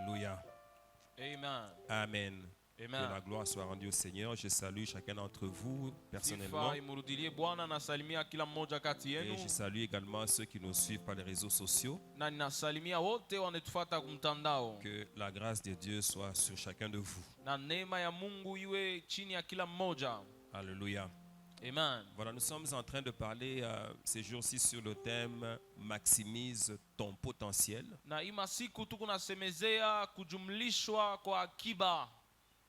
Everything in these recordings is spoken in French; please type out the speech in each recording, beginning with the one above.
Alléluia. Amen. Amen. Que Amen. la gloire soit rendue au Seigneur. Je salue chacun d'entre vous personnellement. Sifa imurudilie Bwana, nasalimia kila mmoja kati Et yenu je salue également ceux qui nous suivent par les réseaux sociaux. na ninasalimia wote wanatufuata kumtandao. Que la grâce de Dieu soit sur chacun de vous. Na neema ya Mungu iwe chini ya kila mmoja. Alléluia. Amen. Voilà, nous sommes en train de parler ces jours-ci sur le thème maximise ton potentiel. Na ima siku tuko nasemezea kujumlishwa kwa akiba.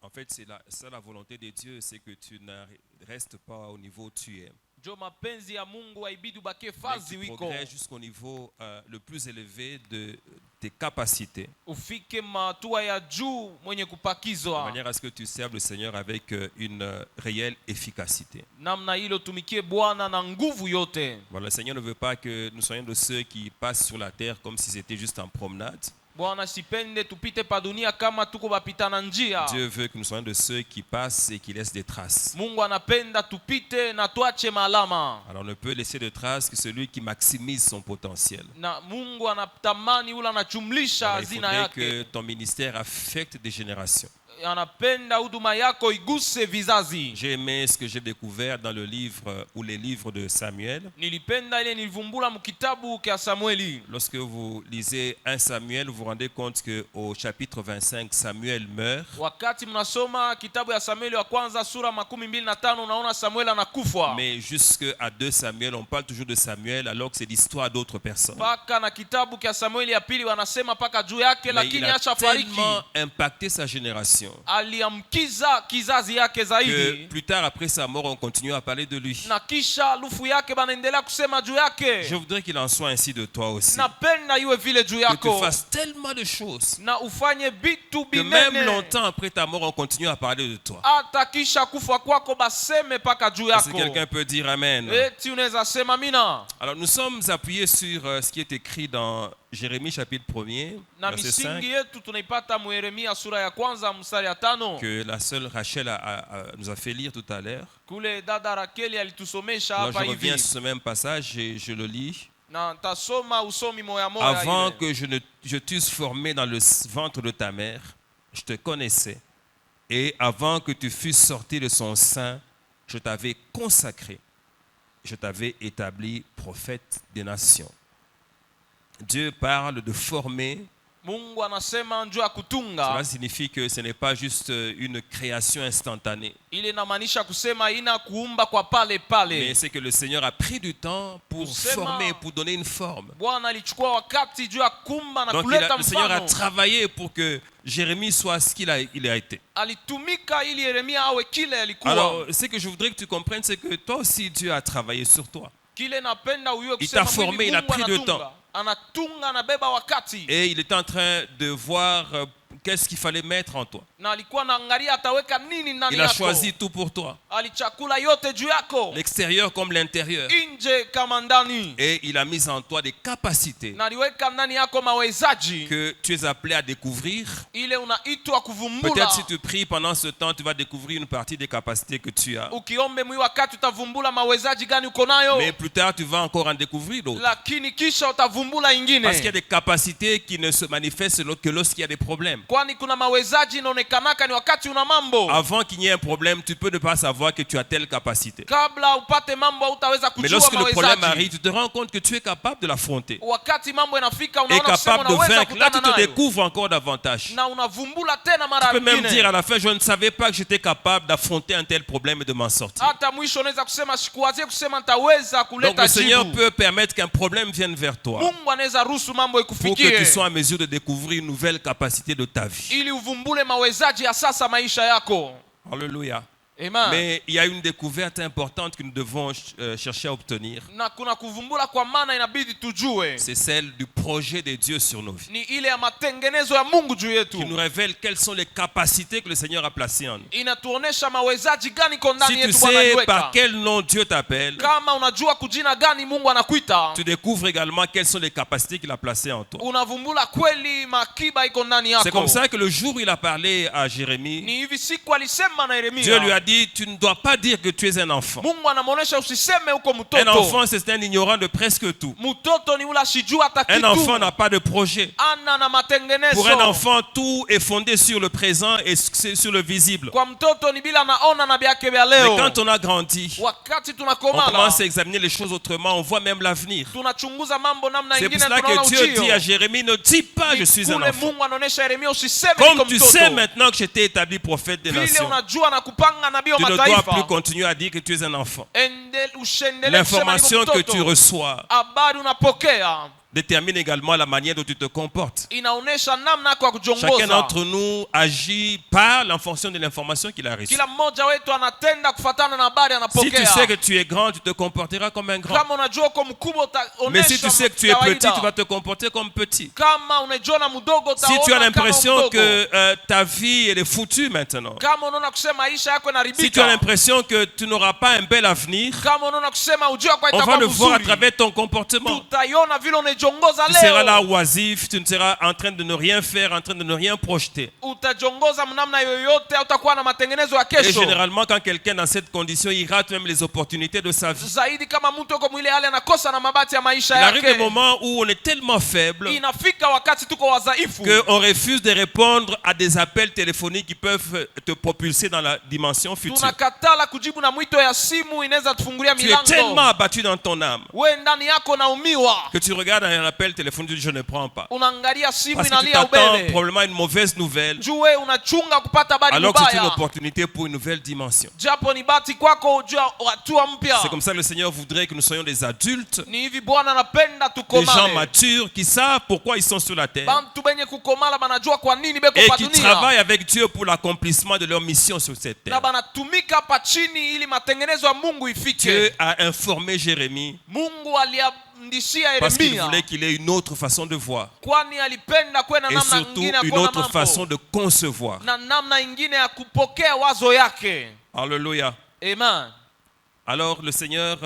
En fait, c'est ça la volonté de Dieu, c'est que tu ne restes pas au niveau où tu es. Jo mapenzi ya Mungu haibidi ubakie Mais fazi tu wiko. progresses jusqu'au niveau le plus élevé de tes capacités. Ufike matua ya juu mwenye De kupakizwa. manière à ce que tu serves le Seigneur avec une réelle efficacité. Namna hilo tumikie Bwana na nguvu yote. Voilà, le Seigneur ne veut pas que nous soyons de ceux qui passent sur la terre comme si c'était juste en promenade. Bwana sipende tupite pa dunia kama tuko bapita na njia. Dieu veut que nous soyons de ceux qui passent et qui laissent des traces. Mungu anapenda tupite na tuache malama. Alors on ne peut laisser de traces que celui qui maximise son potentiel. Na Mungu anatamani ule anachumlisha Alors, il hazina faudrait yake. que ton ministère affecte des générations. Anapenda huduma yako iguse vizazi. J'ai aimé ce que j'ai découvert dans le livre ou les livres de Samuel. Nilipenda ile nilivumbula mkitabu kia Samueli. Lorsque vous lisez 1 Samuel, vous vous rendez compte qu'au chapitre 25, Samuel meurt. Wakati mnasoma kitabu ya Samueli wa kwanza sura 25 unaona Samuel anakufa. Mais jusqu'à 2 Samuel, on parle toujours de Samuel alors que c'est l'histoire d'autres personnes. Paka na kitabu kia Samueli ya pili wanasema paka juu yake Mais il lakini a acha fariki. tellement impacté sa génération Aliamkiza kizazi yake que zaidi. plus tard, après sa mort, on continue à parler de lui. Na kisha lufu yake banaendelea kusema juu yake. Je voudrais qu'il en soit ainsi de toi aussi. Napenda iwe vile juu Que tu yako. fasses tellement de choses Na ufanye bitu que même binene. longtemps après ta mort, on continue à parler de toi. Hata kisha kufa kwako baseme paka juu Est-ce que yako. quelqu'un peut dire Amen? Eti unaweza sema mina. Alors nous sommes appuyés sur ce qui est écrit dans Jérémie chapitre 1er, Na verset misingi 5, yetu tunaipata mu Yeremia sura ya kwanza mstari ya 5. que la seule Rachel nous a fait lire tout à l'heure. Kule dada Rakeli alitusomesha Alors je hapa reviens hivi. sur ce même passage et je le lis. Na tasoma usomi moya moya Avant ile. que je t'eusse formé dans le ventre de ta mère, je te connaissais. Et avant que tu fusses sorti de son sein, je t'avais consacré. Je t'avais établi prophète des nations. Dieu parle de former. Mungu anasema njoo ya kutunga. Cela signifie que ce n'est pas juste une création instantanée. Ile inamaanisha kusema ina kuumba kwa pale pale. Mais c'est que le Seigneur a pris du temps pour Kusema. former, pour donner une forme. Bwana alichukua wakati juu ya kumba na Donc kuleta le Seigneur a mfano. travaillé pour que Jérémie soit ce qu'il a été. Alitumika ili Yeremia awe kile alikuwa. Alors, ce que je voudrais que tu comprennes, c'est que toi aussi, Dieu a travaillé sur toi. Kile napenda uyue Il kusema t'a formé, mwili il a Mungu pris le anatunga. temps. Anatunga anabeba wakati. Et il était en train de voir qu'est-ce qu'il fallait mettre en toi. Na alikuwa anaangalia ataweka nini ndani Il a yako. choisi tout pour toi, Alichakula yote juu yako. l'extérieur comme l'intérieur. Nje kama ndani. Et il a mis en toi des capacités Na aliweka ndani yako mawezaji. que tu es appelé à découvrir. Ile unaitwa kuvumbula. Peut-être si tu pries pendant ce temps, tu vas découvrir une partie des capacités que tu as. Ukiombe mwi wakati utavumbula mawezaji gani uko nayo. Mais plus tard, tu vas encore en découvrir d'autres. Lakini kisha utavumbula ingine. Parce qu'il y a des capacités qui ne se manifestent que lorsqu'il y a des problèmes. Kwani kuna mawezaji inaonekanaka ni wakati una mambo. Avant qu'il n'y ait un problème, tu peux ne pas savoir que tu as telle capacité. Kabla upate mambo hautaweza Mais kujua lorsque le problème mawezaji. arrive, tu te rends compte que tu es capable de l'affronter. Wakati mambo yanafika Et unaona kusema capable de unaweza vaincre. Là, tu kutana te nayo. découvres encore davantage. Na unavumbula tena mara Tu peux même nyingine. dire à la fin, je ne savais pas que j'étais capable d'affronter un tel problème et de m'en sortir. Hata mwisho unaweza kusema sikuwazie kusema nitaweza Donc kuleta le Seigneur jibu. peut permettre qu'un problème vienne vers toi Mungu anaweza ruhusu mambo pour que ikufikie. tu sois en mesure de découvrir une nouvelle capacité de ta vie. Ili uvumbule mawezaji ya sasa maisha yako. Alléluia. Amen. Mais il y a une découverte importante que nous devons chercher à obtenir. Na kuna kuvumbula kwa maana inabidi tujue. C'est celle du projet de Dieu sur nos vies. Ni ile ya matengenezo ya Mungu juu yetu. Qui nous révèle quelles sont les capacités que le Seigneur a placées en nous. Inatuonesha mawezaji gani iko ndani Si tu yetu Bwana sais aliweka. par quel nom Dieu t'appelle, Kama unajua kujina gani Mungu anakuita. tu découvres également quelles sont les capacités qu'il a placées en toi. Unavumbula kweli makiba iko ndani yako. C'est comme ça que le jour où il a parlé à Jérémie, Ni hivi siku alisema na Yeremia. Dieu lui a dit dit, tu ne dois pas dire que tu es un enfant. Mungu anamuonesha usiseme uko Un mtoto. enfant, c'est un ignorant de presque tout. Mtoto ni ula shijua hata Un kitu. enfant n'a pas de projet. Ana na matengenezo. Pour un enfant, tout est fondé sur le présent et sur le visible. Kwa mtoto ni bila naona na byake bya Mais leo. quand on a grandi, Wakati on tunakomala, commence à examiner les choses autrement, on voit même l'avenir. tunachunguza mambo namna C'est pour ingine, cela tunaona que Dieu dit ujio. à Jérémie, ne dis pas je suis un Kule enfant. Mungu anaonesha Yeremia usiseme Comme niko tu mtoto. sais maintenant que je t'ai établi prophète des Vile nations, unajua na kupanga nabii wa tu ne dois plus mataifa. continuer à dire que tu es un enfant. Ushendele L'information kusema que niko tu mtoto. reçois Habari unapokea détermine également la manière dont tu te comportes. inaonesha namna yako ya Chacun kujongoza. d'entre nous agit par en fonction de l'information qu'il a reçue. Kila mmoja wetu anatenda kufatana na habari Si tu anapokea. sais que tu es grand, tu te comporteras comme un grand. Kama unajua uko mkubwa Mais si utaonesha tu sais que tu es petit, kawaida. tu vas te comporter comme petit. Kama unajiona mdogo Si tu as utaona kama l'impression mdogo. que ta vie elle est foutue maintenant, Kama unaona kusema maisha yako si tu as yanaribika. l'impression que tu n'auras pas un bel avenir, Kama unaona kusema ujio wako on va itakuwa le voir à mzuri. travers ton comportement. Tutaiona vile unajongoza Tu seras leo. là oisif, tu ne seras en train de ne rien faire, en train de ne rien projeter. Utajongoza mnamna yoyote, utakuwa na matengenezo ya Et kesho. généralement, quand quelqu'un est dans cette condition, il rate même les opportunités de sa vie. Zaidi kama mtu yuko mwile hali anakosa na mabati ya maisha Il arrive des yake. moments où on est tellement faible Inafika wakati tuko wadhaifu. qu'on refuse de répondre à des appels téléphoniques qui peuvent te propulser dans la dimension future. Tunakatala kujibu na mwito ya simu inaweza tufungulia Tu es tellement milango. abattu dans ton âme We ndani yako naumiwa. que tu regardes un appel téléphonique, tu dis je ne prends pas. Unaangalia simu Parce que tu inalia t'attends ubele. probablement une mauvaise nouvelle, Jue unachunga kupata habari alors que c'est une mbaya. opportunité pour une nouvelle dimension. Japo ni bahati kwako ujua hatua mpya. C'est comme ça que le Seigneur voudrait que nous soyons des adultes, Ni hivi Bwana anapenda des gens tukomale. matures qui savent pourquoi ils sont sur la terre Bantu benye kukomala banajua kwa nini beko et pa qui dunia. travaillent avec Dieu pour l'accomplissement de leur mission sur cette Na terre. banatumika hapa chini ili matengenezo ya Mungu Dieu ifike. a informé Jérémie Mungu aliamdishia parce qu'il Yeremia voulait qu'il ait une autre façon de voir kwani alipenda kuwe na et namna surtout ingine ya une kuona autre façon mambo de concevoir. na namna ingine ya kupokea wazo yake. Alléluia. Amen. Alors le Seigneur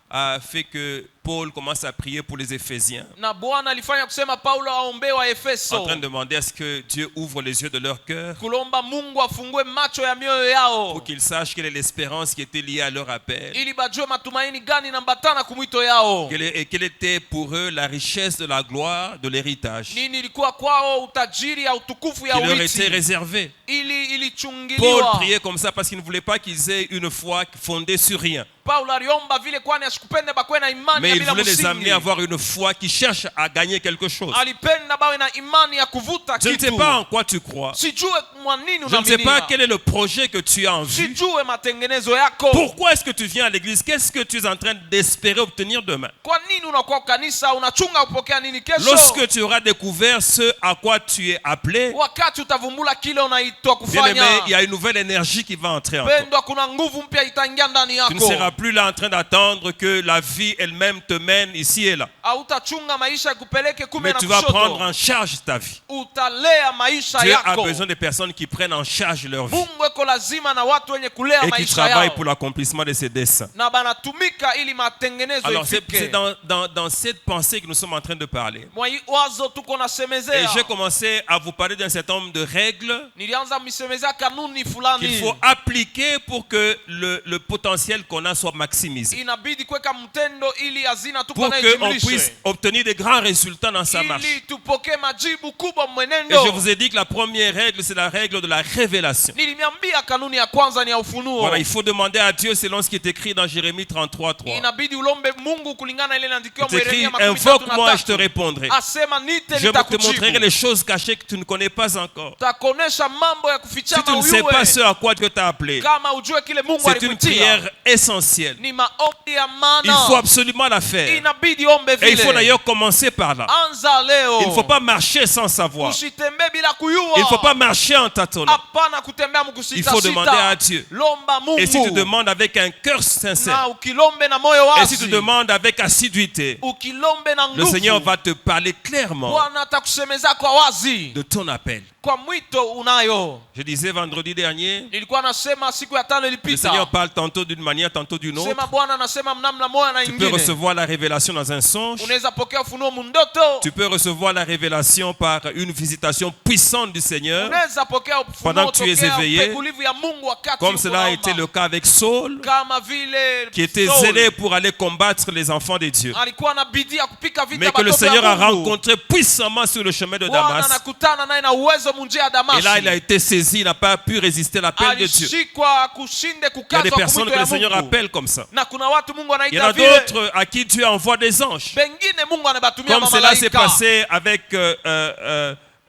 a fait que Paul commence à prier pour les Éphésiens, Na Bwana alifanya kusema Paulo aombe wa en Efeso, train de demander à ce que Dieu ouvre les yeux de leur cœur kulomba Mungu afungue macho ya mioyo yao pour qu'ils sachent quelle est l'espérance qui était liée à leur appel ili bajue matumaini gani nambatana kumwito yao. et quelle était pour eux la richesse de la gloire de l'héritage Nini ilikuwa kwao utajiri ya utukufu ya qui leur était urithi réservé. ili Paul ilichungiliwa. priait comme ça parce qu'il ne voulait pas qu'ils aient une foi fondée sur rien, Paulo aliomba vile kwani asikupende bakwe na imani mais ya il bila voulait les amener msingi. à avoir une foi qui cherche à gagner quelque chose. Alipenda bawe na imani ya kuvuta Je ne sais kitu. pas en quoi tu crois. Sijue mwa nini Je ne sais pas unaaminia. quel est le projet que tu as en vue. Sijue matengenezo yako. Pourquoi est-ce que tu viens à l'église? Qu'est-ce que tu es en train d'espérer obtenir demain? Kwa nini unakuwa kanisa unachunga kupokea nini kesho? Lorsque tu auras découvert ce à quoi tu es appelé, Wakati utavumbula kile unaitwa bien aimé, kufanya. il y a une nouvelle énergie qui va entrer en toi. Pendwa, kuna nguvu mpya itaingia ndani Tu ne yako. seras plus là en train d'attendre que la vie elle-même te mène ici et là. Hautachunga maisha kupeleke kume Mais na tu vas prendre kushoto. en charge ta vie. Utalea maisha Dieu a yako. besoin de personnes qui prennent en charge leur vie Mungu eko lazima na watu wenye kulea et qui maisha travaillent yao. pour l'accomplissement de ses desseins. Na banatumika ili matengenezo Alors c'est ifike. dans cette pensée que nous sommes en train de parler. Mwa hii wazo tuko Et nasemezea. j'ai commencé à vous parler d'un certain nombre de règles Nilianza misemezea kanuni qu'il fulani. faut appliquer pour que le potentiel qu'on a soit maximisé. Inabidi kuweka mtendo ili hazina tuko Pour nayo qu'on jumlishe. puisse obtenir des grands résultats dans sa marche. Ili tupokee majibu kubwa Et mwenendo. je vous ai dit que la première règle, c'est la règle de la révélation. Nilimiambia kanuni ya kwanza ni ya ufunuo. Voilà, il faut demander à Dieu selon ce qui est écrit dans Jérémie 33:3. Inabidi ulombe Mungu kulingana ile inaandikiwa C'est écrit, Yeremia 33:3. invoque-moi et je te répondrai. Asema nite Je te montrerai nitakujibu. les choses cachées que tu ne connais pas encore. Takonesha mambo ya kuficha Si tu ne sais pas mayue. ce à quoi Dieu t'a appelé, Kama ujue kile Mungu c'est une alikuitia. prière essentielle. Ni maombi ya Il faut maana. absolument la faire. Inabidi ombe Et il faut vile. d'ailleurs commencer par là. Anza leo. Il ne faut pas marcher sans savoir. Usitembe bila kuyua. Il ne faut pas marcher en tâtonnant. Hapana kutembea mkusita Il faut demander à Dieu. Lomba Mungu. Et si tu demandes avec un cœur sincère, na ukilombe na moyo et wazi. si tu demandes avec assiduité, autorité, ukilombe na le Seigneur nguvu, va te parler clairement Bwana atakusemeza kwa wazi de ton appel. kwa mwito unayo. Je disais vendredi dernier, Nilikuwa nasema siku ya tano le Seigneur ilipita, parle tantôt d'une manière, tantôt d'une autre. sema Bwana anasema mnamna moja na Tu peux ingine. recevoir la révélation dans un songe. Unaweza pokea ufunuo mundoto, Tu peux recevoir la révélation par une visitation puissante du Seigneur, unaweza pokea pendant ufunuo que tu es tokea éveillé, upegulivu ya Mungu wakati comme uko cela a naomba. été le cas avec Saul, Kama vile qui était Saul zélé pour aller combattre les enfants de Dieu, alikuwa na bidii ya kupika vita mais que le batoto ya Seigneur a Mungu. rencontré puissamment sur le chemin de Bwana Damas. anakutana naye na uwezo munjia ya Et là, il a Damashi. été saisi, il n'a pas pu résister à l'appel de Dieu. Alishikwa kushinde Il y a des kukazwa personnes kumwito que ya le Seigneur Mungu. appelle comme ça. Na kuna watu Mungu Il y en anaita a vile. d'autres à qui Dieu envoie des anges. Bengine Mungu anabatumia Comme cela s'est mamalaika. passé avec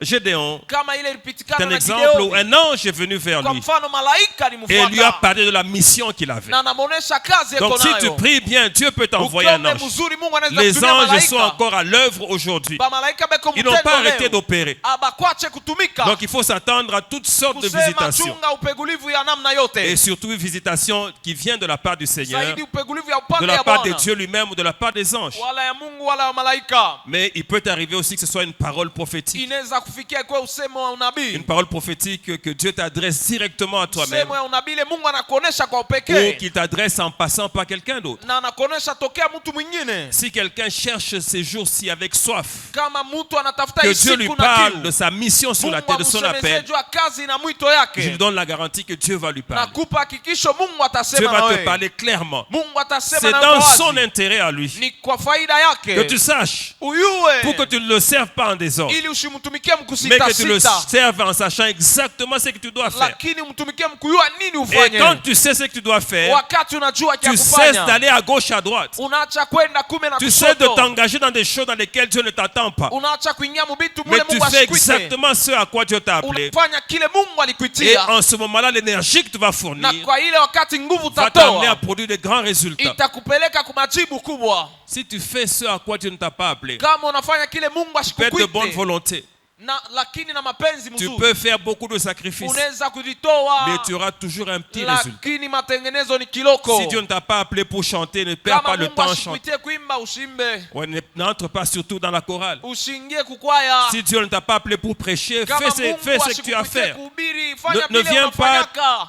Gédéon. Kama ile C'est ilipitikana un na exemple où Gideoni. un ange est venu vers Kwa lui mfano malaika et lui a alimfuata parlé de la mission qu'il avait. na anamuonesha kazi Donc yako si tu nayo. pries bien, Dieu peut t'envoyer un Ukiombe ange. mzuri Mungu anaweza Les kutumia anges sont malaika. encore à l'œuvre aujourd'hui. Bamalaika beko Ils n'ont pas mtendo arrêté leo. d'opérer. Abakwache kutumika. Donc il faut s'attendre à toutes sortes de Kusema visitations. chunga upegulivu ya namna Et yote. surtout une visitation qui vient de la part du Seigneur, Zaidi upegulivu ya de upande la ya part de Bwana. Dieu lui-même ou de la part des anges. Wala ya Mungu wala ya malaika. Mais il peut arriver aussi que ce soit une parole prophétique. Inaweza kufikia kwa usemo wa unabii. Une parole prophétique que Dieu t'adresse directement à toi-même. Usemo ya unabii ile Mungu anakuonesha kwa Ou upekee. qu'il t'adresse en passant par quelqu'un d'autre. Na anakuonesha tokea mtu mwingine. Si quelqu'un cherche ces jours-ci avec soif, Kama mtu anatafuta que hii Dieu lui siku na parle de kiu. sa mission sur la Mungu terre, de son amsemezee appel, juu ya kazi na mwito je lui yake. donne la garantie que Dieu va lui parler. Nakupa hakikisho Mungu Dieu atasema na va te wewe. parler clairement. Mungu atasema C'est na dans wewe son wazi. intérêt à lui. Ni kwa faida Que tu yake. saches, Uyue. pour que tu ne le serves pas en désordre, Ili usimtumikie mais mkusita que tu le sita. serves en sachant exactement ce que tu dois faire. Lakini mtumikie mkuyua nini Et quand ufanye. tu sais ce que tu dois faire, Wakati unajua kia tu cesses kufanya. d'aller à gauche, à droite. Unaacha kwenda kume na Tu cesses de kushoto. t'engager dans des choses dans lesquelles Dieu ne t'attend pas. Unaacha kuingia mubitu Mais mule tu Mungu fais ashikuite. exactement ce à quoi Dieu t'a appelé. Unafanya kile Mungu Et alikuitia. en ce moment-là, l'énergie que tu vas Na fournir kwa ile wakati nguvu va t'amener à utatoa produire de grands résultats. itakupeleka kwa majibu kubwa. Si tu fais ce à quoi Dieu ne t'a pas appelé, Kama unafanya kile Mungu tu peux être de bonne ashikukuite volonté. na lakini na mapenzi Tu mzuri peux faire beaucoup de sacrifices, unaweza kujitoa, mais tu auras toujours un petit résultat. lakini matengenezo ni kiloko. Si Dieu ne t'a pas appelé pour chanter, ne perds Kama pas le Mungu temps à chanter. ashikuitie kuimba usimbe, Ouais, n'entre pas surtout dans la chorale. usiingie kukwaya. Si Dieu ne t'a pas appelé pour prêcher, Kama fais Mungu ce que tu as à ashikuitie faire. kuhubiri, fanya Ne vile viens pas unafanyaka.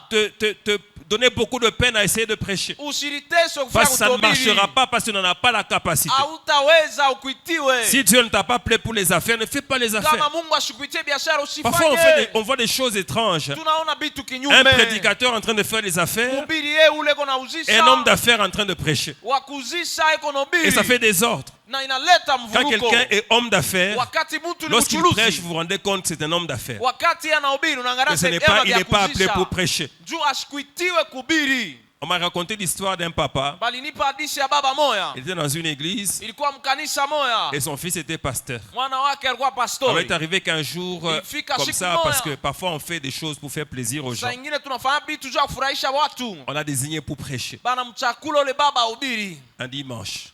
te donner beaucoup de peine à essayer de prêcher. Usiliteswe kufanya Parce que ça ne kuhubiri. marchera pas parce que tu n'en as pas la capacité. Hautaweza ukuitiwe. Si Dieu ne t'a pas appelé pour les affaires, ne fais pas les Kama affaires. Mungu ashikuitie biashara Parfois, usifanye. on voit des choses étranges. Tunaona vitu Un kinyume. prédicateur en train de faire les affaires Mhubiri yeye ule kona et uzisha. un homme d'affaires en train de prêcher. Wa kuzisha iko na Et ça ubiri. fait des ordres. Na inaleta Quand mvuruko. quelqu'un est homme d'affaires, Wakati mtu ni lorsqu'il prêche, mchuluzi. vous vous rendez compte que c'est un homme d'affaires. Wakati anahubiri unaangalia Que ce n'est sehemu pas, il ya n'est pas appelé kuzisha. pour prêcher. Juu ashikuitiwe kuhubiri. On m'a raconté l'histoire d'un papa. Bali nipa hadithi ya baba moya. Il était dans une église Ilikuwa mkanisa moya. et son fils était pasteur. Mwana wake alikuwa Alors il pastori. est arrivé qu'un jour, Il fika comme siku ça, moja. parce que parfois on fait des choses pour faire plaisir aux gens, Saa ingine tunafanya vitu juu ya kufurahisha watu. on a désigné pour prêcher Bana mchakula ule baba ahubiri. un dimanche.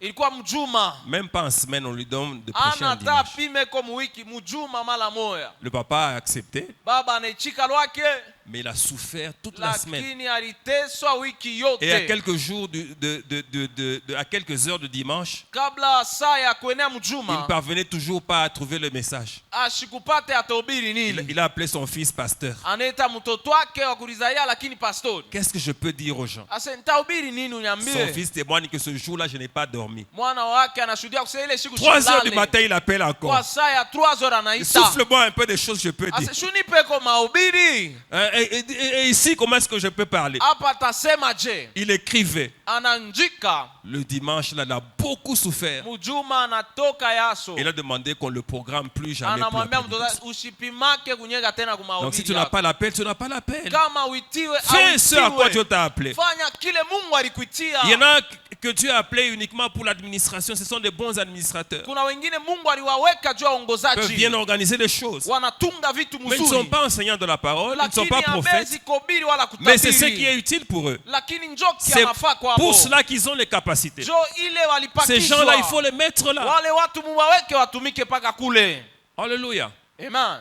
Ilikuwa mjuma. Même pas en semaine, on lui donne de prêcher Ana un hata dimanche. pime kwa wiki mjuma mala moya. Le papa a accepté, Baba anaichika lwake mais il a souffert toute la semaine. lakini aliteswa wiki yote. Et à quelques jours, à quelques heures de dimanche, Kabla saa ya kuenea il ne mjuma parvenait toujours pas à trouver le message. ashikupate atahubiri nini. Il a appelé son fils pasteur. Anaita mtoto wake wa kulizalia lakini pastori. Qu'est-ce que je peux dire aux gens? Asa nitahubiri nini Son uniambie? fils témoigne que ce jour-là, je n'ai pas dormi. Mwana wake anashuhudia kusema ile siku 3 heures du shulale. matin, il appelle encore. Kwa saa ya 3 heures anaita. Souffle-moi un peu des choses que je peux dire. Asa shunipe kwa mahubiri. Et ici, comment est-ce que je peux parler? Hapa atasema je? Il écrivait. Ananjika. Le dimanche, là, il a beaucoup souffert. Mjuma anatoka yaso. Il a demandé qu'on le programme plus jamais. Pour la Anamwambia mtoto prédication. usipimake kunyega tena kwa mahubiri. Donc si tu n'as pas l'appel, tu n'as pas l'appel. Kama uitiwe Fais ce à quoi Dieu auitiwe. t'a appelé. Fanya kile Mungu alikuitia. Il y en a que Dieu a appelé uniquement pour l'administration. Ce sont des bons administrateurs. Kuna wengine Mungu aliwaweka juu ya Ils peuvent bien uongozaji. organiser les choses. Wanatunga vitu Mais ils ne sont mzuri. pas enseignants de la parole. Ils ne sont Lakini pas prophètes. hawezi kuhubiri wala Mais c'est ce qui kutabiri. est utile pour eux. Lakini njoki C'est anafaa kwao. pour cela qu'ils ont les capacités. Jo ile Ces gens-là, il faut walipakizwa. les mettre là. Wale watu muwaweke watumike paka kule. Alléluia. Amen.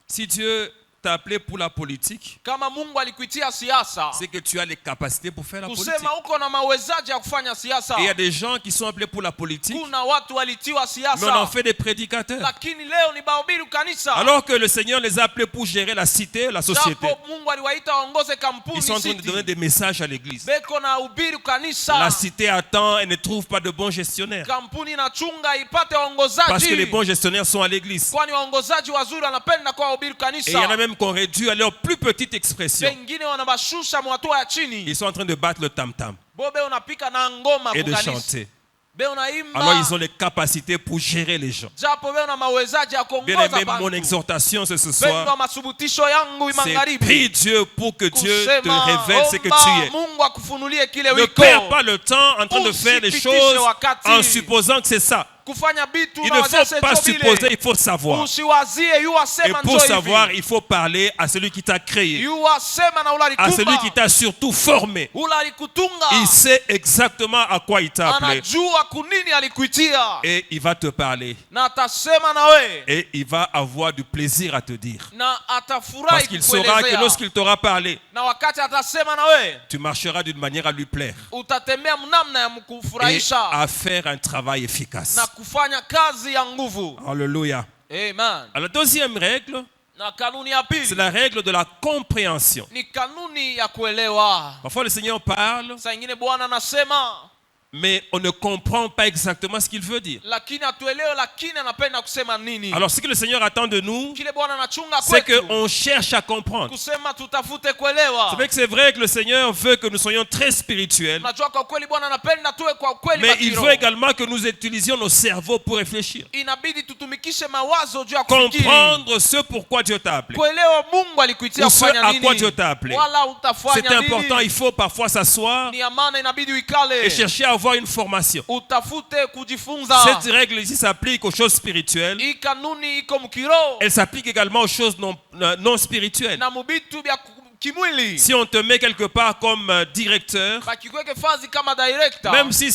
Si Dieu t'a appelé pour la politique, kama Mungu alikuitia siasa, c'est que tu as les capacités pour faire la politique. kusema uko na mawezaji ya kufanya Et siasa. il y a des gens qui sont appelés pour la politique, Kuna watu walitiwa mais on en siasa, fait des prédicateurs. lakini leo ni bahubiri kanisa. Alors que le Seigneur les a appelés pour gérer la cité, la société. Japo Mungu aliwaita waongoze kampuni, Ils sont en train de donner des messages à l'église. beko na ubiri kanisa. La cité attend et ne trouve pas de bons gestionnaires. Kampuni na chunga ipate Parce que les waongozaji, bons gestionnaires sont à l'église. kwani waongozaji wazuri wanapenda kwa ubiri Et il y en a kanisa. même qui ont réduit à leur plus petite expression. Wengine wanabashusha mwatua ya chini. Ils sont en train de battre le tam-tam Bobe unapika na ngoma et de kukanisa. chanter. Be unaimba. Alors ils ont les capacités pour gérer les gens. Japo be una mawezaji ya Bien kuongoza aimé, mon bantu. exhortation ce Pendwa soir, masubutisho yangu c'est magharibi. prie Dieu pour que Dieu te Kusema, révèle ce que tu omba es. Mungu akufunulie kile Ne wiko. perds pas le temps en train de faire des Usipitishe choses wakati. en supposant que c'est ça. Kufanya bitu Il na ne wazia faut pas seto supposer, bile. il faut savoir. Usiwazie yu Et asema pour njo savoir, hivi. il faut parler à celui qui t'a créé, Yu asema na à celui qui ulalikupa. t'a surtout formé. Ulalikutunga. Il sait exactement à quoi il t'a appelé. Anajua kunini alikuitia. Et il va te parler. Na atasema na we. Et il va avoir du plaisir à te dire. Na Parce atafurahi qu'il saura que kukuelezea. lorsqu'il t'aura parlé, Na wakati atasema na we, tu marcheras d'une manière à lui plaire utatembea mnamna ya et mkufurahisha à faire un travail efficace. na kufanya kazi ya nguvu. Alléluia. Amen. Alors, la deuxième règle, Na kanuni ya c'est pili la règle de la compréhension. ni kanuni ya kuelewa. Parfois, le Seigneur parle, Saa ingine Bwana anasema mais on ne comprend pas exactement ce qu'il veut dire. lakini hatuelewe, lakini anapenda kusema nini. Alors, ce que le Seigneur attend de nous, Kile Bwana anachunga c'est kwetu qu'on cherche à comprendre. kusema tutafute kuelewa. C'est vrai que c'est vrai que le Seigneur veut que nous soyons très spirituels, Unajua kwa kweli Bwana anapenda tuwe kwa kweli mais il bakiro. veut également que nous utilisions nos cerveaux pour réfléchir. Inabidi tutumikishe mawazo juu ya kufikiri. Comprendre ce pourquoi Dieu t'a appelé. Kuelewa Mungu alikuitia Ou ce kufanya à nini. quoi Dieu t'a appelé. Wala C'est utafanya important, nini. il faut parfois s'asseoir Ni ya maana inabidi et uikale. chercher à avoir une formation. Utafute kujifunza. Cette règle ici s'applique aux choses spirituelles. Hii kanuni iko mkiro Elle s'applique également aux choses non spirituelles. na mubitu vya kimwili. Si on te met quelque part comme directeur, Bakikweke fazi kama director. même si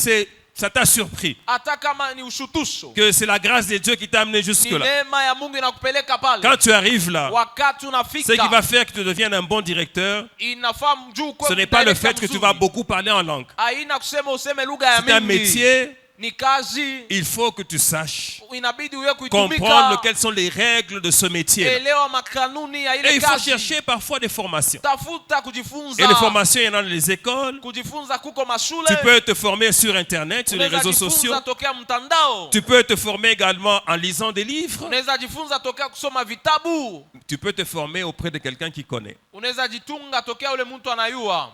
ça t'a surpris, Hata kama ni ushutusho. que c'est la grâce de Dieu qui t'a amené Ni jusque-là. neema ya Mungu inakupeleka pale. Quand tu arrives là, Wakati ce qui unafika va faire que tu deviennes un bon directeur, inafaa mjuu kwa ce n'est pas le director fait que tu mzuri. vas beaucoup parler en langue. Haina kusema useme lugha ya C'est un mingi. métier, Ni kazi. il faut que tu saches Inabidi uwe comprendre kuitumika. quelles sont les règles de ce métier. Elewa makanuni ya Et ile il faut kazi. chercher parfois des formations. Tafuta Et kujifunza. les formations, il y en a dans les écoles. Kujifunza kuko mashule. Tu peux te former sur Internet, sur les Unaweza réseaux jifunza sociaux. tokea mtandao. Tu peux te former également en lisant des livres. Unaweza jifunza tokea kusoma vitabu. Tu peux te former auprès de quelqu'un qui connaît. Unaweza jitunga tokea ule mtu anayua.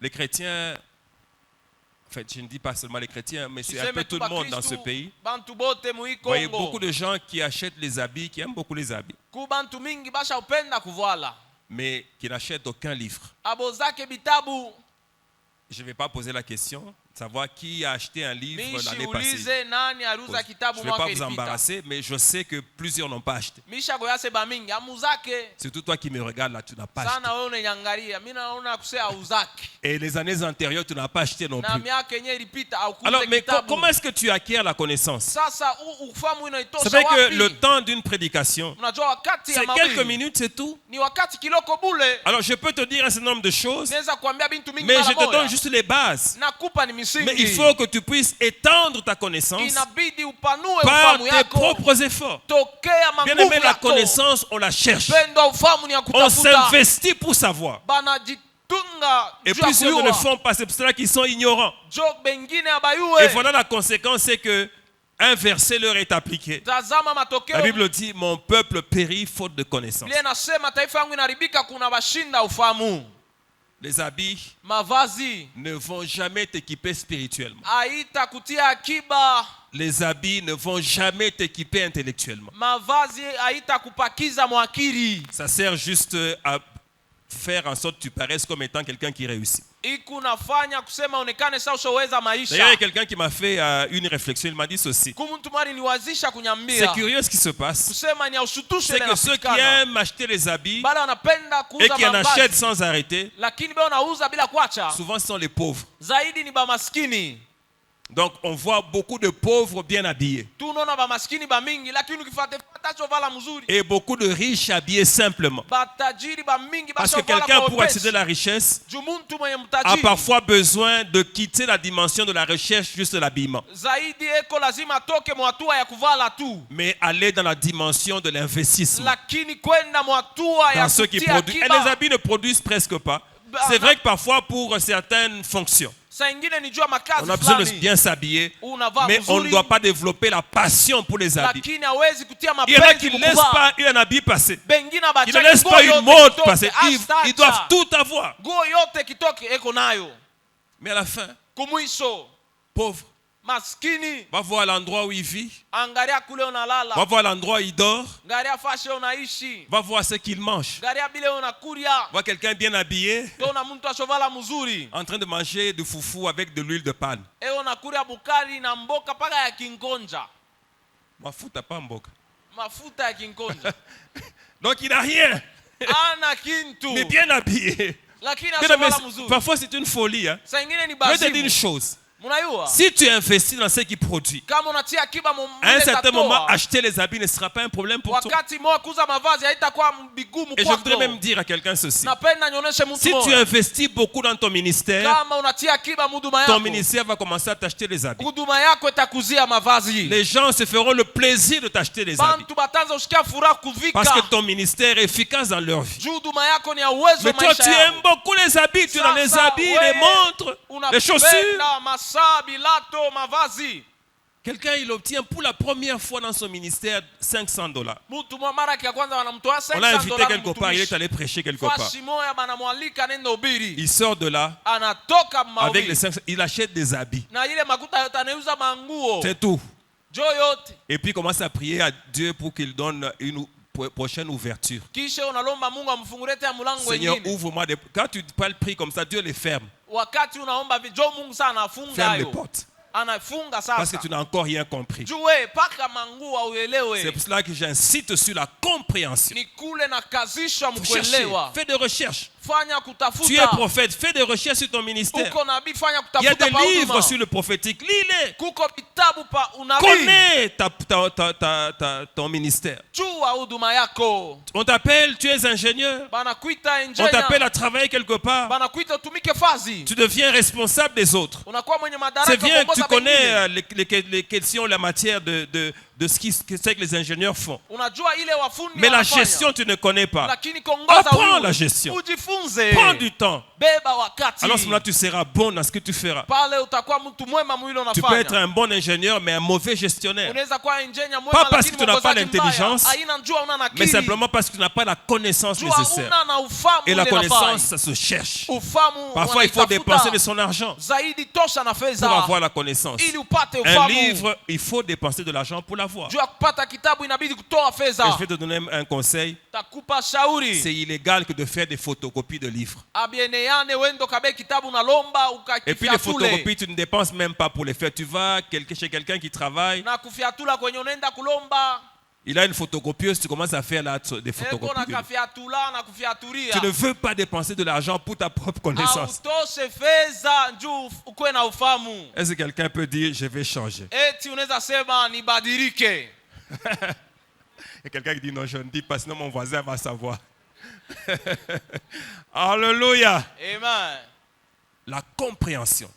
Les chrétiens, en fait, je ne dis pas seulement les chrétiens, mais c'est un Tuseme peu tu tout le monde dans ce bakristu, pays. bantu bote mu hii Vous voyez Kongo. beaucoup de gens qui achètent les habits, qui aiment beaucoup les habits, Ku bantu mingi basha upenda kuvala. mais qui n'achètent aucun livre. Abo zake bitabu. Je ne vais pas poser la question, de savoir qui a acheté un livre Mishi l'année passée. ulize nani aruza Je kitabu ne vais pas mwaka vous ilipita. embarrasser, mais je sais que plusieurs n'ont pas acheté. Misha goyase ba mingi amuzake. Surtout toi qui me regardes là, tu n'as pas acheté. Sana wewe unanyangalia. Mimi naona kusema auzake. Et les années antérieures, tu n'as pas acheté non Na plus. miaka yenyewe ilipita au Alors, kuuze mais kitabu. comment est-ce que tu acquiers la connaissance? Sasa ufahamu inaitosha C'est vrai que wapi? le temps d'une prédication, Unajua wakati ya c'est quelques mahubiri minutes, c'est tout. ni wakati kiloko bule. Alors, je peux te dire un certain nombre de choses, Naweza kuambia bintu mingi mais mara je te donne moja. juste les bases. Nakupa ni misingi. Mais il faut que tu puisses étendre ta connaissance Inabidi upanue par ufahamu tes yako. propres efforts. Tokea Bien manguvu aimé, la yako. connaissance, on la cherche. Pendo ufahamu ni ya On kutafuta. s'investit pour savoir. Banajitunga Et juu ya plusieurs ne le kujua. font pas, c'est pour cela qu'ils sont ignorants. Jo bengine Et abayue. voilà la conséquence, c'est que un verset leur est appliqué. Tazama matokeo. La Bible dit, mon peuple périt faute de connaissance. Biblia inasema taifa yangu inaribika kuna bashinda ufahamu. Les habits Mavazi ne vont jamais t'équiper spirituellement. haita kutia akiba. Les habits ne vont jamais t'équiper intellectuellement. Mavazi haita kupakiza mwakiri. Ça sert juste à faire en sorte que tu paraisses comme étant quelqu'un qui réussit. Iku nafanya kusema onekane sawa ushoweza D'ailleurs, il y maisha. a quelqu'un qui m'a fait une réflexion, il m'a dit ceci. Kumuntu mwari niwazisha C'est kunyambia. curieux ce qui se passe. Kusema ni ushutushe C'est que ceux qui aiment acheter les habits bale wanapenda et kuuza qui en achètent mavazi. sans arrêter, Lakini bale wanauza bila kuacha. souvent ce sont les pauvres. Zaidi ni ba maskini. Donc on voit beaucoup de pauvres bien habillés tunaona bamaskini bamingi lakini ukifuata chovala mzuri et beaucoup de riches habillés simplement. batajiri bamingi Parce que quelqu'un pour accéder à la richesse juu muntu mwenye a mtajiri parfois besoin de quitter la dimension de la recherche juste de l'habillement, zaidi eko lazima atoke mwatua ya kuvala tu mais aller dans la dimension de l'investissement. lakini kwenda mwatua ya Dans ceux qui kutia produisent. Et akiba. les habits ne produisent presque pas. C'est vrai que parfois pour certaines fonctions, Saa ingine ni jua makazi on a besoin de fulani bien s'habiller, unavaa mais on ne mzuri doit pas développer la passion pour les habits. lakini hawezi kutia Il y en a qui mapenzi ne laissent mkuvaa pas un habit passer. bengine Ils ne abachaki laissent pas une mode passer. Ils doivent tout avoir. nguo yote kitoke eko nayo Mais à la fin, kumwisho pauvre, maskini va voir l'endroit où il vit, angalia kule va unalala voir l'endroit où il dort, angalia fashe unaishi va voir ce qu'il mange. angalia bile unakuria Va quelqu'un bien habillé tona mtu ashovala mzuri en train de manger du foufou avec de l'huile de palme. unakuria bukari na mboka paka ya kinkonja Mafuta pas mboka. mafuta ya kinkonja Donc il n'a rien, ana kintu mais bien habillé. lakini Mais ashovala mzuri parfois c'est une folie. Hein. saa ingine ni Je vais te dire une bazimu chose. mnayua Si tu investis dans ce qui produit, kama unatia akiba à un certain moment, mumile acheter les habits ne sera pas un problème pour toi. wakati moja kuuza mavazi haitakuwa bigumu Et je voudrais kwako même dire à quelqu'un ceci. napenda nionyeshe mtu Si tu moja investis beaucoup dans ton ministère, kama unatia akiba muduma ton yako ministère va commencer à t'acheter les habits. huduma yako itakuzia mavazi Les gens se feront le plaisir de t'acheter les habits. bantu batanza ushikia furaha Parce que kuvika ton ministère est efficace dans leur vie. juu huduma yako ni ya uwezo Mais wa toi, maisha tu aimes yako beaucoup les habits. Tu es dans les Sasa, habits, wewe les montres, les chaussures. unapenda masaa bilato mavazi Quelqu'un, il obtient pour la première fois dans son ministère $500. mtu mwa mara ya kwanza wanamtoa On l'a invité $500 quelque part, il est allé prêcher quelque part. fashi moya banamwalika nenda ubiri Il sort de là anatoka avec mahubiri les 500, il achète des habits. na ile makuta yote anauza manguo C'est tout. jo yote Et puis il commence à prier à Dieu pour qu'il donne une prochaine ouverture. kisha unalomba Mungu amfungulie tena mlango Seigneur, mwingine ouvre-moi des... Quand tu parles prie comme ça, Dieu les ferme. wakati unaomba jo Mungu sana afunga Ferme les hayo portes. anafunga Parce sasa que tu n'as encore rien compris. juu paka manguo C'est auelewe pour cela que j'insiste sur la compréhension. ni kule na kazisha Faut chercher, mkuelewa fais des recherches. fanya Tu es kutafuta prophète, fais des recherches sur ton ministère. uko nabii fanya Il y a kutafuta des pa livres huduma. sur le prophétique. Lis-les. kuko vitabu pa unabii Connais ton ministère. jua huduma yako On t'appelle, tu es ingénieur. banakuita On t'appelle engineer à travailler quelque part. banakuita utumike fazi Tu deviens responsable des autres. unakuwa mwenye C'est madaraka bien, tu kuongoza connais wengine. les questions, la matière de ce que c'est que les ingénieurs font. unajua ile wafundi Mais la wanafanya. gestion, tu ne connais pas. lakini kuongoza Apprends huyu, la gestion. ujifunze Prends du temps. beba wakati Alors, à ce moment-là, tu seras bon dans ce que tu feras. pale utakuwa mtu mwema mwili Tu peux être unafanya un bon ingénieur, mais un mauvais gestionnaire. unaweza kuwa engineer mwema Pas parce lakini que tu n'as pas mwongozaji mbaya. l'intelligence, haina njua una Mais nakili simplement parce que tu n'as pas la connaissance jua nécessaire. una na ufamu Et la ile connaissance, nafai. ça se cherche. ufamu Parfois, il faut wanaitafuta. dépenser de son argent zaidi tosha na pour fedha avoir la connaissance. ili upate Un ufamu livre, il faut dépenser de l'argent pour l'avoir. juu ya kupata kitabu inabidi kutoa Et je fedha vais te donner un conseil. takupa shauri C'est illégal que de faire des photocopies de livres. abieneane wendo kabe kitabu nalomba Et puis les ukakifiatule photocopies, tu ne dépenses même pas pour les faire. Tu vas chez quelqu'un qui travaille, na kufiatula kwenye unaenda kulomba il a une photocopieuse, tu commences à faire là des eko photocopies. na de livres. kafiatula na kufiaturia Tu ne veux pas dépenser de l'argent pour ta propre connaissance. autoshe fedha njuu ukuwe na ufamu Est-ce que quelqu'un peut dire, je vais changer? eti unaweza sema nibadilike Et quelqu'un qui dit, non, je ne dis pas, sinon mon voisin va savoir. Alléluia. amen La compréhension.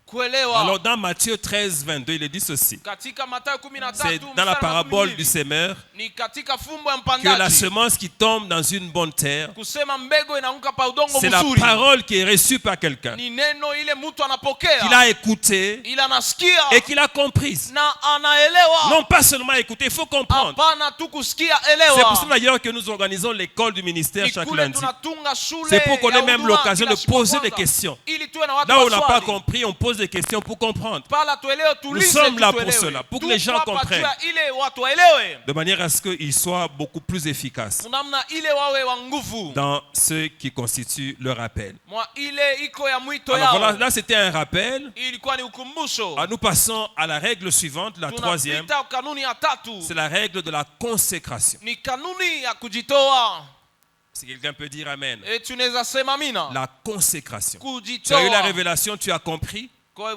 kuelewa Alors dans Matthieu 13, 22, il est dit ceci. katika Mathayo 13 C'est dans la mstari wa parabole 12, du semeur ni katika fumbo ya que la mpandaji semence qui tombe dans une bonne terre, kusema mbego inaanguka pa udongo c'est la mzuri parole qui est reçue par quelqu'un, ni neno ile mtu qu'il anapokea a écouté ila anasikia et qu'il a comprise. na anaelewa Non pas seulement écouter, il faut comprendre. hapana tu kusikia C'est pour ça elewa d'ailleurs que nous organisons l'école du ministère ni chaque kule lundi. tunatunga shule C'est pour qu'on ya ait même huduma l'occasion kila de siku ya poser des kwanza. questions. ili tuwe na watu Là où on n'a pas maswali. compris, on pose des questions pour comprendre. Pala tuelewe, tulize, Nous sommes là pour tuelewe. cela, pour que Tuko les gens hapa comprennent. juu ya ile watu waelewe De manière à ce qu'ils soient beaucoup plus efficaces namna ile wawe wa nguvu dans ce qui constitue leur appel. mwa ile iko ya mwito Alors voilà, yao là c'était un rappel. ilikuwa ni ukumbusho. Nous passons à la règle suivante, la troisième. Tunapita kanuni ya tatu, C'est la règle de la consécration. ni kanuni ya kujitoa. Si quelqu'un peut dire Amen. Tunaweza sema mina La consécration. Tu as eu la kujitoa révélation, tu as compris.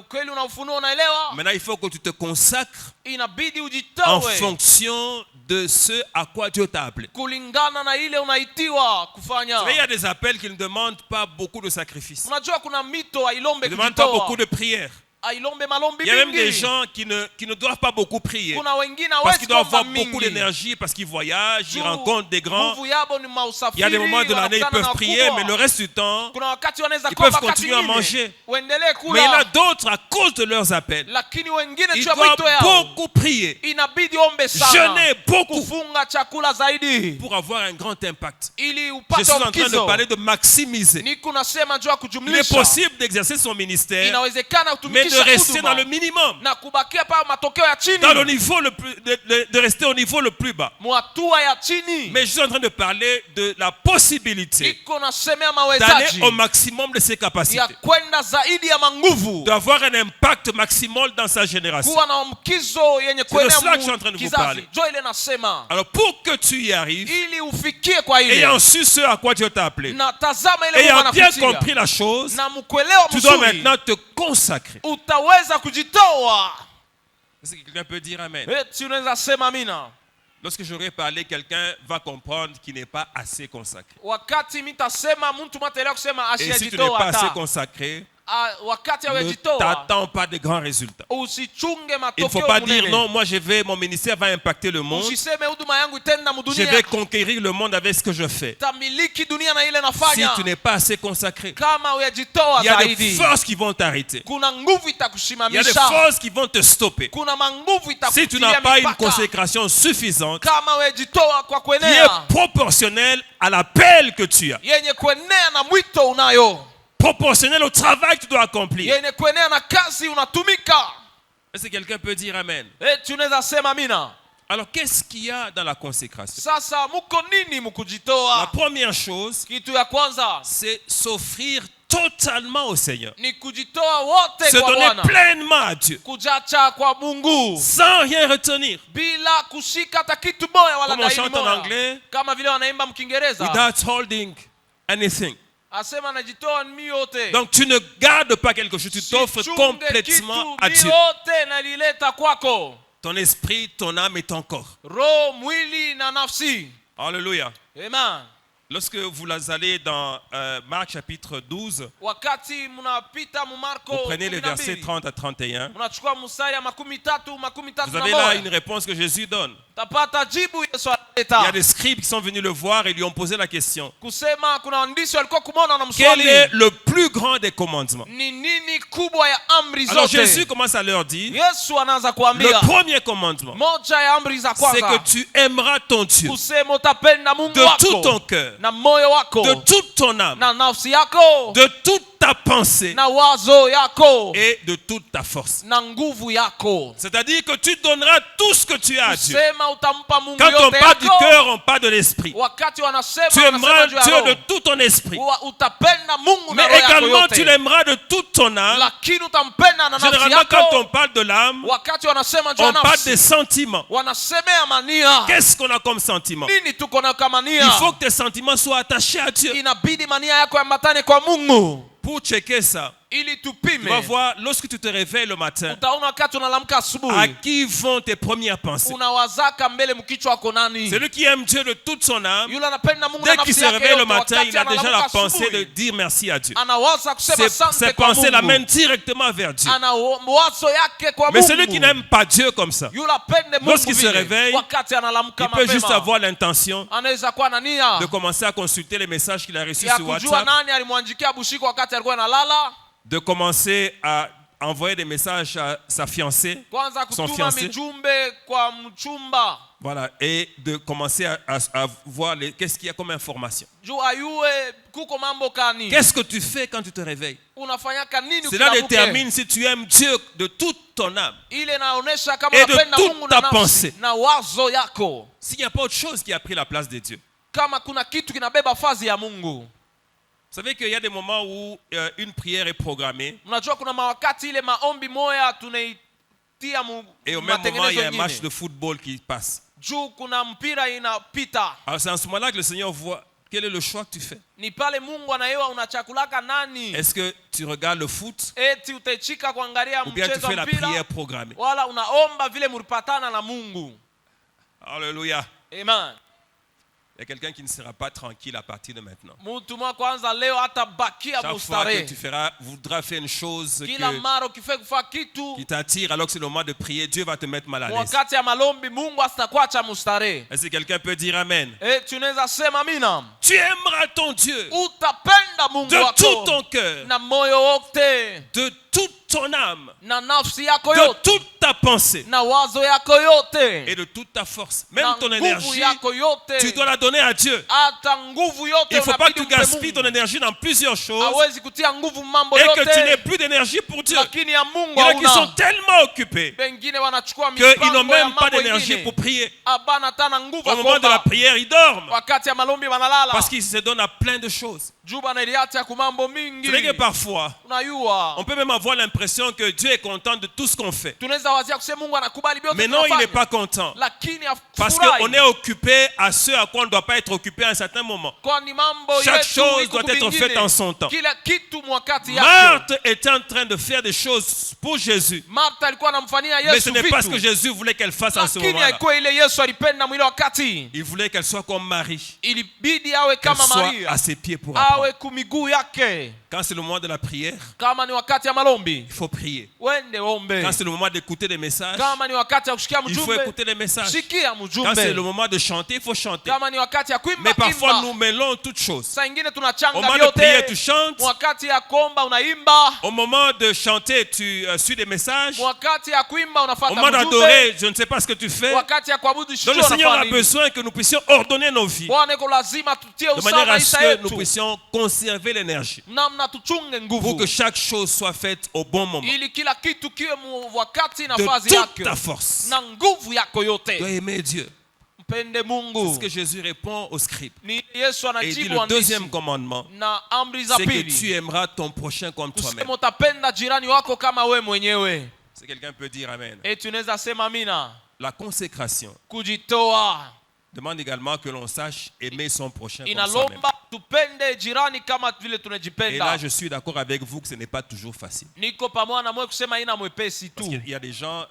kweli una ufunuo, unaelewa? Maintenant, il faut que tu te consacres Inabidi en ujitoe fonction de ce à quoi Dieu t'a appelé. kulingana na ile unaitiwa kufanya. Vous savez, il y a des appels qui ne demandent pas beaucoup de sacrifices. Unajua kuna mito hailombe Ils ne demandent pas beaucoup kujitoa, de prières. hailombe malombi Il y a même des mingi. gens qui ne doivent pas beaucoup prier. Kuna wengine Parce hawezi qu'ils doivent avoir kuomba beaucoup mingi. d'énergie, parce qu'ils voyagent, ils Juu rencontrent des grands. nguvu yabo ni Il y mausafiri, a des moments de l'année, ils wanakutana peuvent na prier, wakubwa. mais le reste du temps, Kuna wakati wanaweza ils peuvent kuomba, wakati continuer à mwingine manger. uendelee Mais il y en a kula, d'autres, à cause de leurs appels, lakini wengine ils juu ya doivent mwito yao beaucoup prier, inabidi ombe sana, jeûner beaucoup kufunga chakula zaidi pour avoir un grand impact. ili Je upate suis en train de mkizo. parler de maximiser. Niko nasema juu ya Il est kujumlisha. possible d'exercer son ministère, Inawezekana mais de kutumikisha rester dans huduma le minimum, na kubakia pa matokeo ya chini, dans le niveau le plus, de rester au niveau le plus bas. mwatua ya chini. Mais je suis en train de parler de la possibilité Niko nasemea d'aller mawezaji au maximum de ses capacités, ya kwenda zaidi ya manguvu, d'avoir un impact maximal dans sa génération. kuwa na mkizo yenye C'est de cela que je suis en train kuenea de vous parler. kizazi. Jo ile nasema Alors pour que tu y arrives, ili ufikie kwa ile ayant su ce à quoi Dieu t'a appelé, na tazama ile Mungu ayant bien anakutia compris la chose, na mkuelewa tu dois mzuri, maintenant te consacrer. utaweza kujitoa. Est-ce que quelqu'un peut dire Amen? Si unaweza sema amina. Lorsque j'aurai parlé, quelqu'un va comprendre qu'il n'est pas assez consacré. Wakati mitasema mtu mataelewa kusema Et si tu n'es asiyajitoa pas assez hata consacré, wakati ne hawajitoa t'attends pas de grands résultats. usichunge Il ne matokeo faut pas dire munene. non, moi mon ministère va impacter le monde. Usiseme huduma yangu itenda Je mudunia vais conquérir le monde avec ce que je fais. tamiliki dunia na ile Si nafanya. tu n'es pas assez consacré, Kama uyajitoa il y a des zaidi, forces qui vont t'arrêter. kuna nguvu Il y a des itakusimamisha, forces qui vont te stopper. kuna manguvu Si tu n'as itakutilia pas une mipaka. consécration suffisante Kama uyajitoa kwa qui est kuenea proportionnelle à l'appel que tu as, yenye kuenea na mwito unayo, proportionnelle au travail que tu dois accomplir. yenye kuenea na kazi unatumika. Est-ce que quelqu'un peut dire Amen? Tunaweza sema amina. Alors, qu'est-ce qu'il y a dans la consécration? Sasa muko nini La mukujitoa? première chose, Kitu ya kwanza c'est s'offrir totalement au Seigneur. ni kujitoa wote Se kwa donner Bwana, pleinement à Dieu, kujacha kwa Mungu sans rien retenir. bila kushika hata kitu moja wala Comme on daini chante en moja, anglais, kama vile wanaimba Mkiingereza, without holding anything. asema najitoa mi yote. Donc, tu ne gardes pas quelque chose, tu t'offres Sichunge complètement kitu, à mi Dieu. yote nalileta kwako, Ton esprit, ton âme et ton corps. roho, mwili na nafsi. Alléluia. Amen. Lorsque vous allez dans Marc chapitre 12, Wakati mnapita mu Marko vous prenez les versets 12, 30 à 31. mnachukua mstari ya makumi tatu Vous na avez là moja, une réponse que Jésus donne. tapata jibu Yesu Il y alileta. a des scribes qui sont venus le voir et lui ont posé la question. Kusema kuna waandishi walikuwa kumwona na Quel mswali, est le plus grand des commandements? ni nini kubwa ya amri Alors zote? Jésus commence à leur dire, Yesu anaanza le kuambia premier commandement, moja ya amri za c'est que kwanza, tu aimeras ton Dieu kusema utapenda Mungu de tout ton wako cœur, na moyo wako de toute ton âme, na nafsi yako de toute ta pensée na wazo yako et de toute ta force. na nguvu yako. C'est-à-dire que tu donneras tout ce que tu as à Dieu. Kusema utampa Mungu Quand on yote parle du yako. cœur, on parle de l'esprit. Wakati wanasema Tu aimeras wanasema juu ya Dieu de roho. tout ton esprit. Utapenda Mungu na Mais roho yako également, tu yote, l'aimeras de toute ton âme. lakini utampenda na nafsi Généralement, quand on yako. parle de l'âme, Wakati wanasema juu ya on parle des nafsi, sentiments. wanasemea mania. Qu'est-ce qu'on a comme sentiment? Nini tuko nayo kama nia? Il faut que tes sentiments soient attachés à Dieu. Inabidi mania yako yambatane kwa Mungu. Pour checker ça, Ili tu vas tupime, voir, lorsque tu te réveilles le matin, utaona wakati unalamka à asubuhi qui vont tes premières pensées? unawazaka mbele mkichwa wako nani? Celui qui aime Dieu de toute son âme, Yule anapenda Mungu na dès qu'il nafsi se yake réveille le yote, matin, wakati il a déjà la analamka pensée de asubuhi, dire merci à Dieu. anawaza kusema Ses asante kwa pensées l'amènent Mungu, directement vers Dieu. ana wazo yake kwa Mais celui qui Mungu. n'aime pas Dieu comme ça, Yule apende Mungu lorsqu'il se vile, réveille, wakati analamka il peut juste mapema, avoir l'intention anaweza kuwa na nia de commencer à consulter les messages qu'il a reçus ya sur kujua WhatsApp, nani alimwandikia bushiko wakati alikuwa analala, de commencer à envoyer des messages à sa fiancée, kwanza son kutuma fiancé, mijumbe kwa mchumba voilà, et de commencer à voir qu'est-ce qu'il y a comme information. juu ayue kuko mambo kani. Qu'est-ce que tu fais quand tu te réveilles? Unafanyaka nini Cela ukiamka? détermine si tu aimes Dieu de toute ton âme. Ile naonesha kama Et de unapenda toute Mungu ta na pensée. nafsi na wazo yako, S'il n'y a pas autre chose qui a pris la place de Dieu. kama kuna kitu kinabeba fazi ya Mungu. Vous savez qu'il y a des moments où une prière est programmée Mnajua kuna mawakati ile maombi moya tunaitia et au même moment il y a un matengenezo match de ingine football qui passe. juu kuna mpira inapita. Alors c'est en ce moment-là que le Seigneur voit Quel est le choix que tu fais? Ni pale Mungu anayewa unachakulaka nani? Est-ce que tu regardes le foot Eti utachika kuangalia ou bien tu mchezo fais wa la prière mpira programmée? wala unaomba vile mlipatana na Mungu? Alléluia. Amen. Il y a quelqu'un qui ne sera pas tranquille à partir de maintenant. Mtu mwa kwanza leo hatabakia Chaque fois que tu mustare. voudras faire une chose Kila mara ukifika kufanya kitu qui t'attire alors que c'est le moment de prier, Dieu va te mettre mal à l'aise. wakati ya malombi Mungu asitakuacha mustare. Est-ce que quelqu'un peut dire Amen? Tunaweza sema amina. Tu aimeras ton Dieu Utapenda Mungu de tout wako ton cœur, na moyo wote de toute ton âme, na nafsi yako de yote toute ta pensée na wazo yako yote et de toute ta force. Même na ton nguvu énergie, yako yote. tu dois la donner à Dieu. Hata nguvu yote Il ne faut pas que unabidi tu umpe gaspilles ton Mungu. énergie dans plusieurs choses Hawezi kutia nguvu mambo et que tu n'aies yote plus d'énergie pour Dieu. lakini ya Mungu Il y en a qui sont hauna. tellement occupés Wengine wanachukua qu'ils n'ont mipango ya même pas mambo d'énergie ingine. pour prier. Abana tana nguvu Au moment de la akomba. prière, ils dorment Wakati ya malombi wanalala. parce qu'ils se donnent à plein de choses. Juba na iliacha kumambo mingi. C'est vrai que parfois, Unayua. on peut même avoir l'impression que Dieu est content de tout ce qu'on fait. Tunaweza wazia kusema Mungu anakubali vyote Mais non, il n'est tunafanya. pas content. Lakini Parce afurahi. qu'on est occupé à ce à quoi on ne doit pas être occupé à un certain moment. Kwani mambo Chaque yetu chose iko doit être kubingine. faite en son temps. Kila kitu mwakati yake. Marthe était en train de faire des choses pour Jésus. Martha alikuwa anamfanyia Mais Yesu ce n'est pas ce que vitu. Jésus voulait qu'elle fasse en ce Lakini moment-là. haikuwa ile Yesu alipenda mwile wakati. Il voulait qu'elle soit comme Marie, Ilibidi awe qu'elle kama soit Maria. à ses pieds pour apprendre. Awe kumiguu yake. Quand c'est le moment de la prière, Kama ni wakati ya malombi, il faut prier. wende ombe. Quand c'est le moment d'écouter des messages, Kama ni wakati ya kushikia il faut mjumbe, écouter les messages. shikia Quand c'est le mjumbe. moment de chanter, il faut chanter. Kama ni wakati ya kuimba, Mais parfois, nous imba. mêlons toutes choses. Saa ingine Au tunachanga moment de prier, vyote. tu chantes. Wakati ya kuomba unaimba. Au moment de chanter, tu suis des messages. Wakati ya kuimba Au unafuata moment mjumbe. d'adorer, je ne sais pas ce que tu fais. Wakati ya kuabudu Donc shujua le Seigneur a unafanya nini? besoin que nous puissions ordonner nos vies Bwana iko lazima tutie de usawa manière à ce maisha que nous yetu. puissions conserver l'énergie Namna tuchunge pour nguvu. que chaque chose soit faite au bon moment. Ili kila kitu kiwe wakati na De fazi toute yake. ta force. Na nguvu yako Tu dois yote. aimer Dieu. Mpende C'est Mungu. ce que Jésus répond aux scribes. Ni Yesu Et il dit anajibu le deuxième waandishi. commandement, Na amri za c'est que pili. tu aimeras ton prochain comme toi-même. Kusema utapenda jirani wako kama we mwenyewe. Si quelqu'un peut dire Amen. Tunaweza sema amina. La consécration Kujitoa demande également que l'on sache aimer son prochain comme soi-même. inalomba tupende jirani kama vile Et là, tunajipenda. je suis d'accord avec vous que ce n'est pas toujours facile. Niko pamoja na mwe kusema ina mwepesi Parce tu. qu'il y a des gens,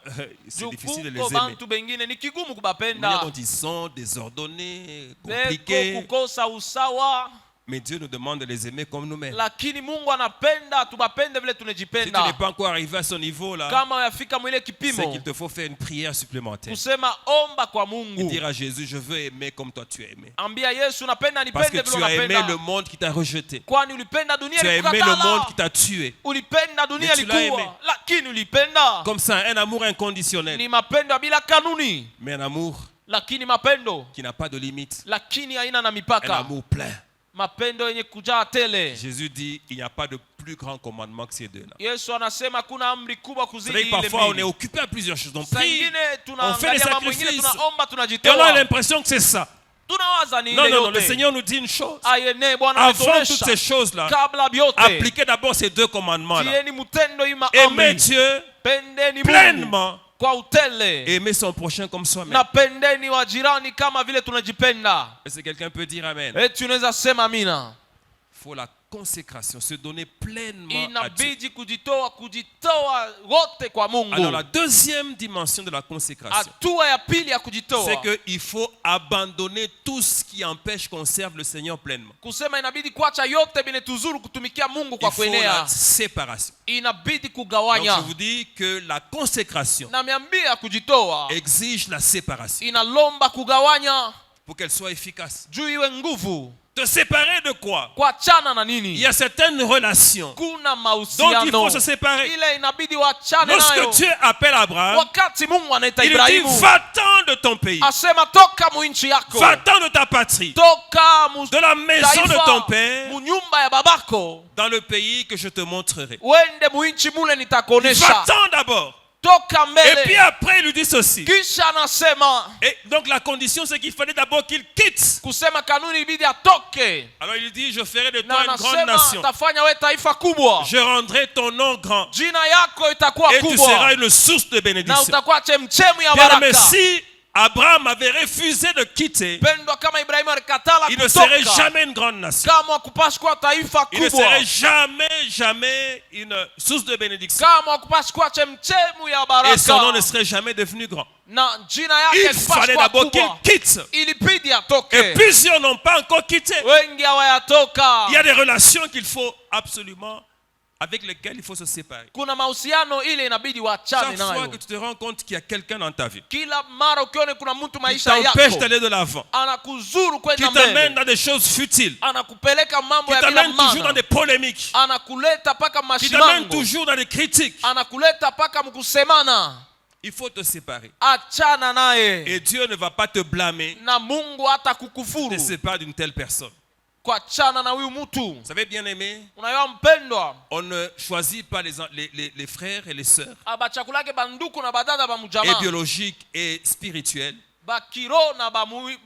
c'est difficile de les Kuko aimer. bantu bengine ni kigumu La manière kubapenda. dont ils sont désordonnés, Beko compliqués. kukosa usawa. Mais Dieu nous demande de les aimer comme nous-mêmes. Lakini Mungu anapenda tubapende vile Si tu n'es tunajipenda. pas encore arrivé à ce niveau-là, Kama yafika mwile c'est kipimo qu'il te faut faire une prière supplémentaire. kusema omba kwa Et Mungu. dire à Jésus, je veux aimer comme toi tu as aimé. Ambia Yesu napenda Parce que nipende vile tu as aimé le unapenda. monde qui t'a rejeté. Kwani ulipenda dunia Tu as aimé le monde ilikukatala. qui t'a tué. Ulipenda dunia Mais tu l'as aimé. ilikuwa lakini ulipenda. Comme ça, un amour inconditionnel. Ni mapendo bila kanuni Mais un amour lakini mapendo qui n'a pas de limite. lakini haina na Un mipaka. amour plein. Mapendo yenye kujaa tele. Jésus dit, il n'y a pas de plus grand commandement que ces deux-là. Yesu anasema kuna amri kubwa C'est kuzidi vrai que ile parfois on est mbili. occupé à plusieurs choses. On Saa prie, ingine on fait des tunaangalia mambo mengine sacrifices. tunaomba Et on a tunajitoa. l'impression que c'est ça. Tunawaza ni Non, ile non, non, le yote. Seigneur nous dit une chose. Ayene Bwana Avant toutes ametuonesha ces choses-là, kabla vyote. appliquez d'abord ces deux commandements-là. Tieni mtendo hii Aimer maamri. Dieu Pendeni Mungu pleinement kwa utele. et aimer son prochain comme soi-même. Na pendeni wa jirani kama vile tunajipenda. Est-ce que quelqu'un peut dire Amen? Tunaweza sema amina. Il faut la consécration, se donner pleinement à Dieu. Inabidi kujitoa wote kwa Mungu. Alors la deuxième dimension de la consécration, Hatua ya pili ya kujitoa. c'est qu'il faut abandonner tout ce qui empêche qu'on serve le Seigneur pleinement. Kusema inabidi kuacha yote bine tuzuru kutumikia Mungu kwa Il faut kuenea. la séparation. Inabidi Donc kugawanya. je vous dis que la consécration Na miambia kujitoa exige la séparation inalomba kugawanya pour qu'elle soit efficace. juu iwe nguvu. Te séparer de quoi? Kuachana na Il nini? y a certaines relations Kuna dont il mahusiano. faut se séparer. Ile inabidi wachane nayo. Lorsque Dieu appelle Abraham, Wakati Mungu anaita il dit Ibrahimu, va-t'en de ton pays, asema toka muinchi yako. va-t'en de ta patrie, Toka de la maison de ton taifa, père, munyumba ya babako. dans le pays que je te montrerai. Wende muinchi mule nitakuonesha. Va-t'en d'abord. Toka Et puis mbele. après, il lui dit ceci. Kisha anasema Et donc la condition, c'est qu'il fallait d'abord qu'il quitte. kusema kanuni ibidi atoke. Alors il dit, je ferai de Na toi une grande anasema nation. tafanya we taifa kubwa. Je rendrai ton nom grand. Jina yako itakuwa Et tu kubwa. seras une source de Na bénédiction. utakuwa chemchemu ya Bien aimé, baraka. si Abraham avait refusé de quitter, pendwa, kama Ibrahimu alikatala il ne serait kutoka, jamais une grande nation. kama hakupashi kuwa taifa Il ne kubwa, serait jamais une source de bénédiction. kama hakupashi kuwa chemchemu ya Et son nom ne baraka, serait jamais devenu grand. na jina yake Il hakupashi fallait kuwa d'abord qu'il kubwa. quitte. Ilibidi Et atoke. plusieurs n'ont pas encore quitté. Wengi hawayatoka. Il y a des relations qu'il faut absolument, avec lesquelles il faut se séparer. Kuna mahusiano ile inabidi Chaque waachane fois nayo. que tu te rends compte qu'il y a quelqu'un dans ta vie Kila mara ukione kuna mtu qui maisha t'empêche yako d'aller de l'avant, anakuzuru qui kwenda t'amène mbele, dans des choses futiles, anakupeleka mambo qui ya bila t'amène toujours dans maana, des polémiques, anakuleta paka qui t'amène mashimango, toujours dans des critiques, anakuleta paka mkusemana. il faut te séparer. Achana naye, Et Dieu ne va pas te blâmer na Mungu hata de kukufuru te séparer d'une telle personne. kwa achana na huyu mtu. Vous savez, bien aimé, Unayua mpendwa, on ne choisit pas les frères et les sœurs, abachakulake banduku na badada ba et mujama, biologiques et spirituels, bakiro na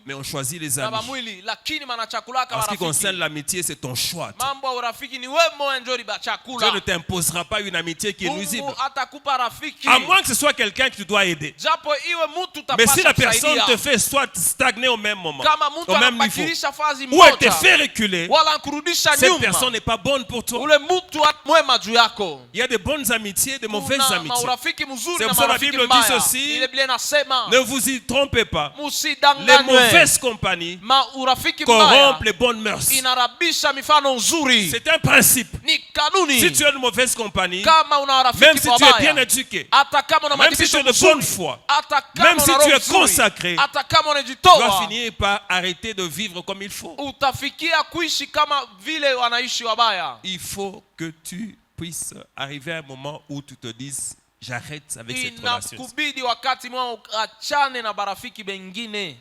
mais on choisit les na amis. bamwili, lakini manachakulaka En ce qui barafiki. concerne l'amitié, c'est ton choix. Toi. Mambo ya urafiki ni wewe mwenyewe ndio Dieu bachakula. ne t'imposera pas une amitié qui est nuisible. Mungu atakupa rafiki. À moins que ce soit quelqu'un que tu dois aider. Japo iwe mtu Mais si utapaswa la personne kusaidia. te fait soit stagner au même moment, Kama mtu au même niveau, anabakilisha fazi ou elle te moja fait reculer, wala ankurudisha cette nyuma, personne n'est pas bonne pour toi. ule mtu mwema juu yako. Il y a de bonnes amitiés, de mauvaises Kuna amitiés. maurafiki mzuri C'est na pour ça la marafiki Bible dit mbaya. ceci, Ile Biblia inasema Ne vous y trompez pas. Les msidanganywe. mauvaises compagnies Urafiki mbaya corrompent les bonnes mœurs. inarabisha mifano nzuri. C'est un principe. Ni kanuni. Si tu es de mauvaise compagnie, Kama una même rafiki si tu es bien wabaya, éduqué, hata kama una même si tu madibisho es de mzuri, bonne foi, hata même kama si una tu roho es nzuri, consacré, hata kama tu vas unajitoa, finir par arrêter de vivre comme il faut. utafikia kuishi kama vile wanaishi wabaya. Il faut que tu puisses arriver à un moment où tu te dises, j'arrête avec cette relation. Inakubidi wakati mwao achane na barafiki bengine.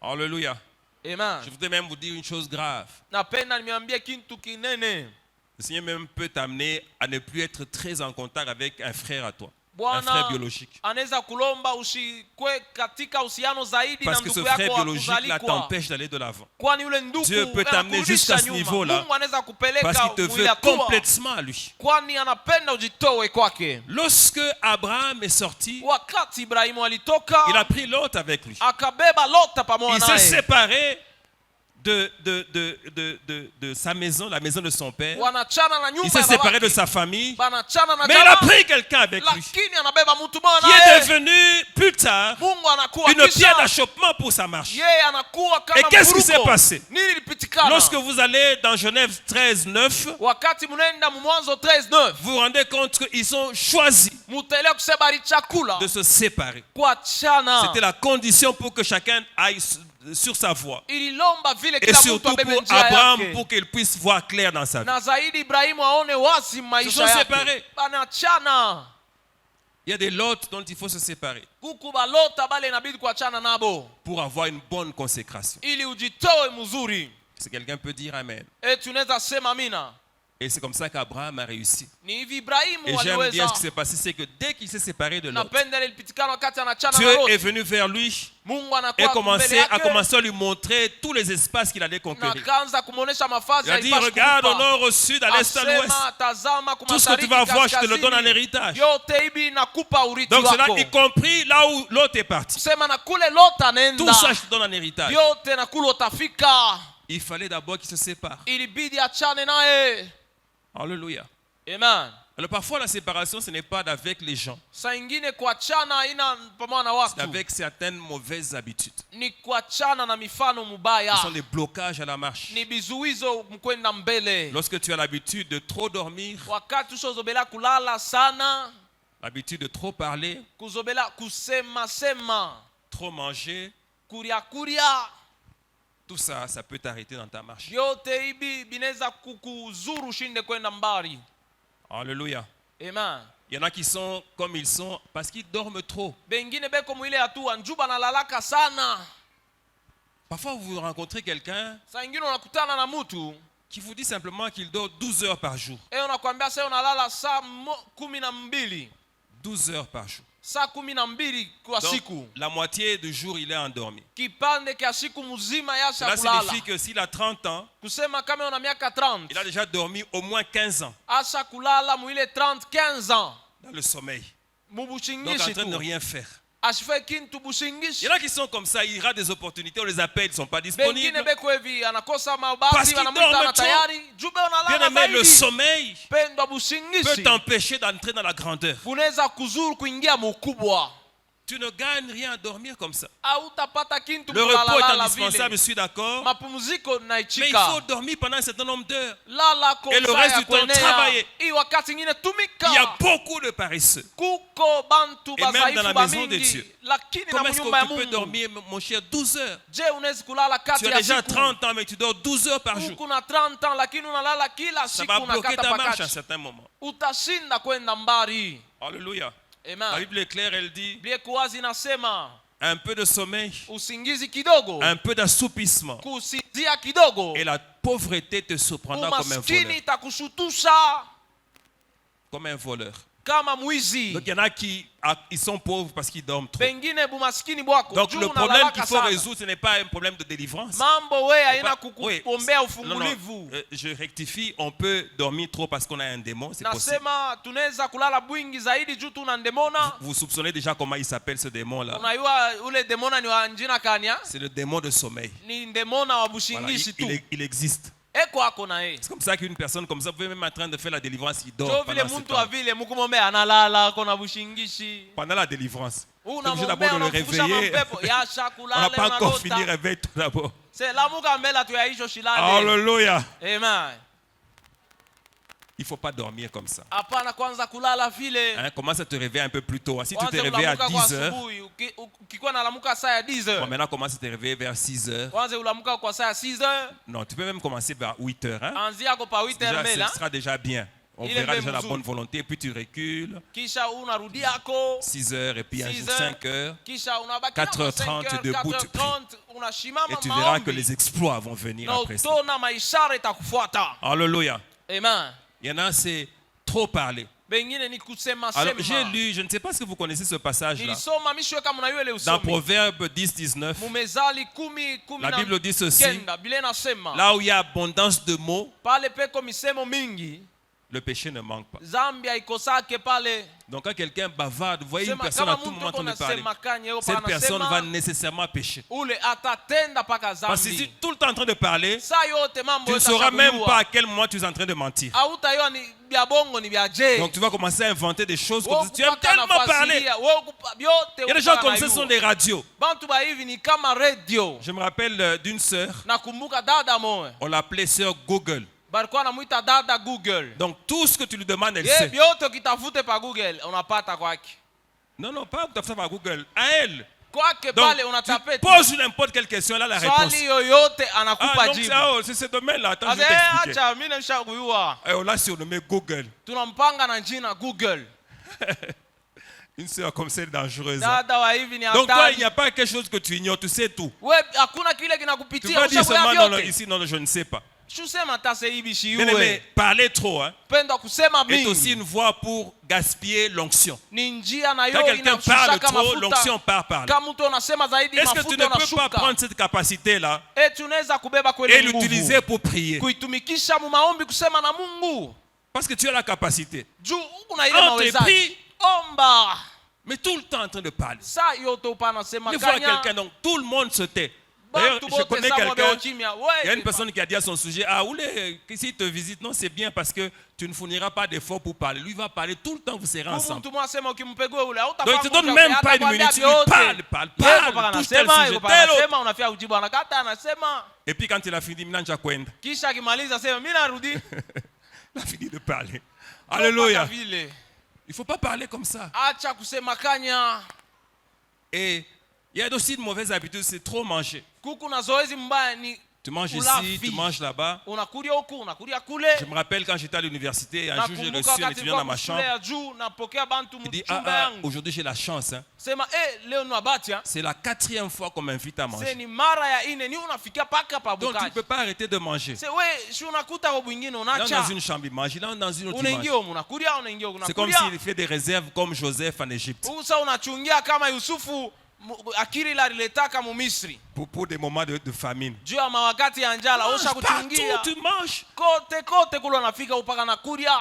Alléluia. Amen. Je voudrais même vous dire une chose grave. Napenda nimeambia kitu kinene. Le Seigneur même peut t'amener à ne plus être très en contact avec un frère à toi, un frère Bwana biologique. anaweza kulomba usikwe katika uhusiano zaidi na Parce que ce ndugu frère yako wa biologique là kuzalikwa. t'empêche d'aller de l'avant. Kwani yule ndugu Dieu peut t'amener anakurudisha jusqu'à ce nyuma. niveau-là, Mungu anaweza Parce kupeleka qu'il te veut mwili hatua, complètement à lui. kwani anapenda ujitoe kwake. Lorsque Abraham est sorti, Wakati Ibrahimu alitoka, il a pris Lot avec lui. akabeba Lota pamoja Il s'est naye. séparé de sa maison, la maison de son père. Wanachana na nyumba Il s'est ya séparé de babake. sa famille. Banachana na Mais il a jamaa, pris quelqu'un avec lui lakini anabeba mtu mmoja qui est naye. devenu plus tard Mungu anakuwa une pierre kisha d'achoppement pour sa marche. yeye anakuwa kama Et qu'est-ce qui mvuruko. s'est passé? Nini ilipitikana? Lorsque vous allez dans Genève 13:9, Wakati mnaenda Mwanzo 13:9, vous vous rendez compte qu'ils ont choisi mutaelewa kusema chakula de se séparer. kuachana. C'était la condition pour que chacun aille sur sa voie. Ililomba vile Et kila mtu surtout abebe pour njia Abraham, yake. pour qu'il puisse voir clair dans sa vie. Na zaidi Ibrahimu aone wazi Ils maisha sont séparés. yake. Banachana. Il y a des lots dont il faut se séparer Kuku balota bale inabidi kuachana nabo pour avoir une bonne consécration. ili ujitoe mzuri. Si quelqu'un peut dire Amen. Tunaweza sema amina. Et c'est comme ça qu'Abraham a réussi. Ni hivi Ibrahimu Et j'aime bien waliweza. ce qui s'est passé, c'est que dès qu'il s'est séparé de Lot, Napenda ile ilipitikana wakati anachana na Dieu est Loti. venu vers lui Mungu et anakuwa mbele a yake. commencé à lui montrer tous les espaces qu'il allait Na conquérir. kaanza kumuonesha mafazi Il a dit, alipaswa regarde au kumpa. nord, au sud, à l'est, à l'ouest. Asema, tazama Tout ce que tu vas voir, je te le donne en héritage. yote hivi nakupa urithi Donc cela, wako. y compris là où l'autre est parti. Sema na kule Lota Tout nenda. ça, je te donne en héritage. Yote na kule utafika. Il fallait d'abord qu'ils se séparent. Ilibidi achane naye. Alléluia. Amen. Alors parfois, la séparation, ce n'est pas avec les gens. Saa ingine kuachana haina pamoja na C'est watu. avec certaines mauvaises habitudes. Ni kuachana na mifano mubaya. Ce sont des blocages à la marche. Ni bizuizo mkwenda mbele. Lorsque tu as l'habitude de trop dormir, Wakati ushozobela kulala sana, l'habitude de trop parler, kuzobela kusema sema, trop manger, kuria kuria, tout ça, ça peut t'arrêter dans ta marche. yote hivi binaweza kukuzuru shinde kwenda mbali. Alléluia. Amen. Il y en a qui sont comme ils sont parce qu'ils dorment trop. Bengine beko mwile hatua njuba nalalaka sana. Parfois, vous rencontrez quelqu'un Saa ingine unakutana na mtu qui vous dit simplement qu'il dort 12 heures par jour. unakwambia sasa unalala saa 12. 12 heures par jour. Saa 12 kwa Donc, siku. la moitié du jour, il est endormi. Kipande kia siku mzima yasha Cela kulala. signifie que s'il a 30 ans, Kusema kama una miaka 30, il a déjà dormi au moins 15 ans asha kulala mwile 30 15 ans. dans le sommeil. Donc en Mubushingishi train de ne tu. rien faire. asifai kintu Il busingishi. y en a qui sont comme ça, il y aura des opportunités, on les appelle, ils ne sont pas disponibles. Bengine beko hivi anakosa Parce mabasi qu'ils wanamuita dorment na trop. tayari jube Bien unalala aimé, le zaidi. sommeil Pendwa peut busingishi t'empêcher d'entrer dans la grandeur. bunaweza kuzuru kuingia mukubwa. Tu ne gagnes rien à dormir comme ça. Hautapata kintu Le repos est kulalala indispensable, vile. je suis d'accord. Mapumziko Mais il naichika. faut dormir pendant un certain nombre d'heures. Lala Et le kosa reste ya du temps, kuenea. travailler. Hii wakati ingine tumika. Il y a beaucoup de paresseux. Kuko bantu Et même dans la bazaifu maison de Dieu. bamingi. Lakini na Comment est-ce munyumba ya que tu peux Mungu. dormir, mon cher, 12 heures? Je unaweza kulala Tu kati as ya déjà siku. 30 ans, mais tu dors 12 heures par jour. Huku na 30 ans lakini unalala kila Ça siku va bloquer unakata ta marche à un pakati. certain moment. Utashinda kwenda mbali. Alléluia. La Amen. Bible est claire, elle dit Biblia kuwazi inasema un peu de sommeil, usingizi kidogo, un peu d'assoupissement. kusinzia kidogo, Et la pauvreté te surprendra comme un umaskini voleur. itakushutusha Comme un voleur. kama mwizi. Donc il y en a qui ils sont pauvres parce qu'ils dorment trop. Pengine bumaskini bwako Donc juu le problème unalalaka qu'il faut sana. résoudre, ce n'est pas un problème de délivrance. Mambo we haina Oui. kukuombea Non, ufungulivu. je rectifie, on peut dormir trop parce qu'on a un démon, c'est possible. Nasema tunaweza kulala bwingi zaidi juu tuna ndemona. Vous soupçonnez déjà comment il s'appelle ce démon-là. Unajua ule demona ni wa njina kania? C'est le démon de sommeil. Ni ndemona wa Voilà, bushingishi tu. il existe. Eko ako na yeye. C'est comme ça qu'une personne comme ça, vous pouvez même en train de faire la délivrance, il Jo dort vile pendant ce mtu wa temps. vile mkumwombea analala ako na bushingishi. Pendant la délivrance. On est obligé Unamwombea d'abord de le unamfusha réveiller. mapepo. Yasha On n'a kulala pas encore fini, unalota. réveille-toi d'abord. Se lamuka mbele tu yaisho shilale. Alléluia. Amen. Il ne faut pas dormir comme ça. Hapana kwanza kulala vile. Hein, commence à te réveiller un peu plus tôt. Si tu te Kwanza réveilles à ulamuka kwa 10 heures, asubuhi. Ukikuwa nalamuka saa ya 10 bon, heures. maintenant commence à te réveiller vers 6 heures. Kwanza ulamuka kwa saa ya 6 heures. Non, tu peux même commencer vers 8 heures. Hein? Anzia kwa pa 8 heures Déjà, mbele. ce sera déjà bien. On Il est verra même déjà la mzuri. bonne volonté, puis tu recules. Kisha unarudi yako. 6 heures et puis un 6 jour heures. 5 heures. Kisha unabaki 4h30 debout, tu 4h30 unashimama Et tu verras maombi. que les exploits vont venir Na après ça. utaona maishara itakufuata. Alléluia. Amen. Il y en a, c'est trop parler. Bengine ni kusema Alors, j'ai sema. lu, je ne sais pas si vous connaissez ce passage-là. Nilisoma mishwe kama mnaiwe ile Dans usomi. Proverbe 10-19, Mumezali 10 la Bible dit ceci. kenda. Biblia inasema Là où il y a abondance de mots, pale peko misemo mingi, le péché ne manque pas. zambi haikosake pale. Donc quand quelqu'un bavarde, vous voyez une Sema personne à kama tout mtu moment en train de parler, unasema kanye yo cette pana personne va sema nécessairement pécher. ule atatenda paka Parce que si tu es zambi. tout le temps en train de parler, Saa yote mambo tu ne yote sauras même atachaguliwa. pas à quel moment tu es en train de mentir. Hautaiwa ni bya bongo ni bya je. Donc tu vas commencer à inventer des choses Wewe comme ça. Tu aimes kupata tellement parler. nafasiria, wewe vyote Il y a des gens upana comme ça, ce sont yuo. des radios. Bantu ba hivi ni kama radio. Je me rappelle d'une sœur, Nakumbuka dada moya. on l'appelait sœur Google. Balikuwa anamuita dada Google. Donc tout ce que tu lui demandes, elle Ye sait. vyote ukitafute pa Google unapata kwake. Non, non, pas tout par Google. À elle. Kwake Donc, pale tu unatape tu. poses n'importe quelle question, elle a la réponse. Swali yoyote Ah, anakupa donc jibu. c'est ce domaine-là. Attends, je vais Ase t'expliquer. acha mimi nimeshakujua. Et on l'a surnommé Google. Tunampanga na jina Google. Une sœur comme celle dangereuse. Dada wa hivi ni Donc toi, il n'y hatari. a pas quelque chose que tu ignores, tu sais tout. We hakuna kile Tu kinakupitia peux dire seulement, non, non, vyote. ici, non, non, je ne sais pas. Shusema tase hivi Mais, shiwe. parler trop hein, Penda kusema est aussi mingi. une voie pour gaspiller l'onction. Ni njia na Quand yo quelqu'un parle inamshushaka trop, l'onction mafuta. part par là. Kama mtu anasema zaidi Est-ce que tu mafuta ne peux pas unashuka. prendre cette capacité-là Eti unaweza kubeba et kweli l'utiliser nguvu. pour prier? Kuitumikisha mu maombi kusema na Mungu. Parce que tu as la capacité. Juu una ile Entre mawezaji. prie, Omba. mais tout le temps en train de parler. Saa yote upana sema Des fois, kanya. quelqu'un, donc tout le monde se tait. D'ailleurs, Bantu je bote connais samwa quelqu'un, beo chimia. il y a une We. personne qui a dit à son sujet, ah, oulé, s'il te visite, non, c'est bien parce que tu ne fourniras pas d'efforts pour parler. Lui va parler tout le temps, vous serez ensemble. Mtu mwasema ukimpegue ule hautafanya. Donc, il te donne même pas une minute, tu lui parles, touche tel sujet, tel autre. Sema unafia kujibu anakata anasema. Et puis quand il a fini, Minanja Kwenda, Kisha akimaliza sema mimi narudi. il a fini de parler. Alléluia. Vile. Il ne faut pas parler comme ça. Acha kusema kanya. Et il y a aussi de mauvaises habitudes, c'est trop manger. Kuku na zoezi mbaya ni Tu manges Ulafi. ici, tu manges là-bas. unakulia huku unakulia kule. Je me rappelle quand j'étais à l'université, un jour j'ai Nakumbuka reçu un wakati étudiant dans ma nilikuwa chambre. shule ya juu napokea bantu Il dit, mchumba ah, yangu. aujourd'hui j'ai la chance. Hein. Sema leo ni wabati ha. C'est la 4e fois qu'on m'invite à Se manger. ni mara ya ine ni unafikia paka pa Donc tu ne bukaji. peux pas arrêter de manger. Se we si unakuta kwa bwingine Là, dans unacha. une chambre, il mange. Là, dans une autre, il mange. Unaingia huko unakulia unaingia huko C'est comme unakulia. s'il fait des réserves comme Joseph en Égypte. Usa unachungia kama Yusufu akili la liletaka mu Misri. Pour des moments de famine. Juu ya mawakati ya njala usha Mange kuchungia. partout, tu manges. Kote kote kule unafika upaka na kulia.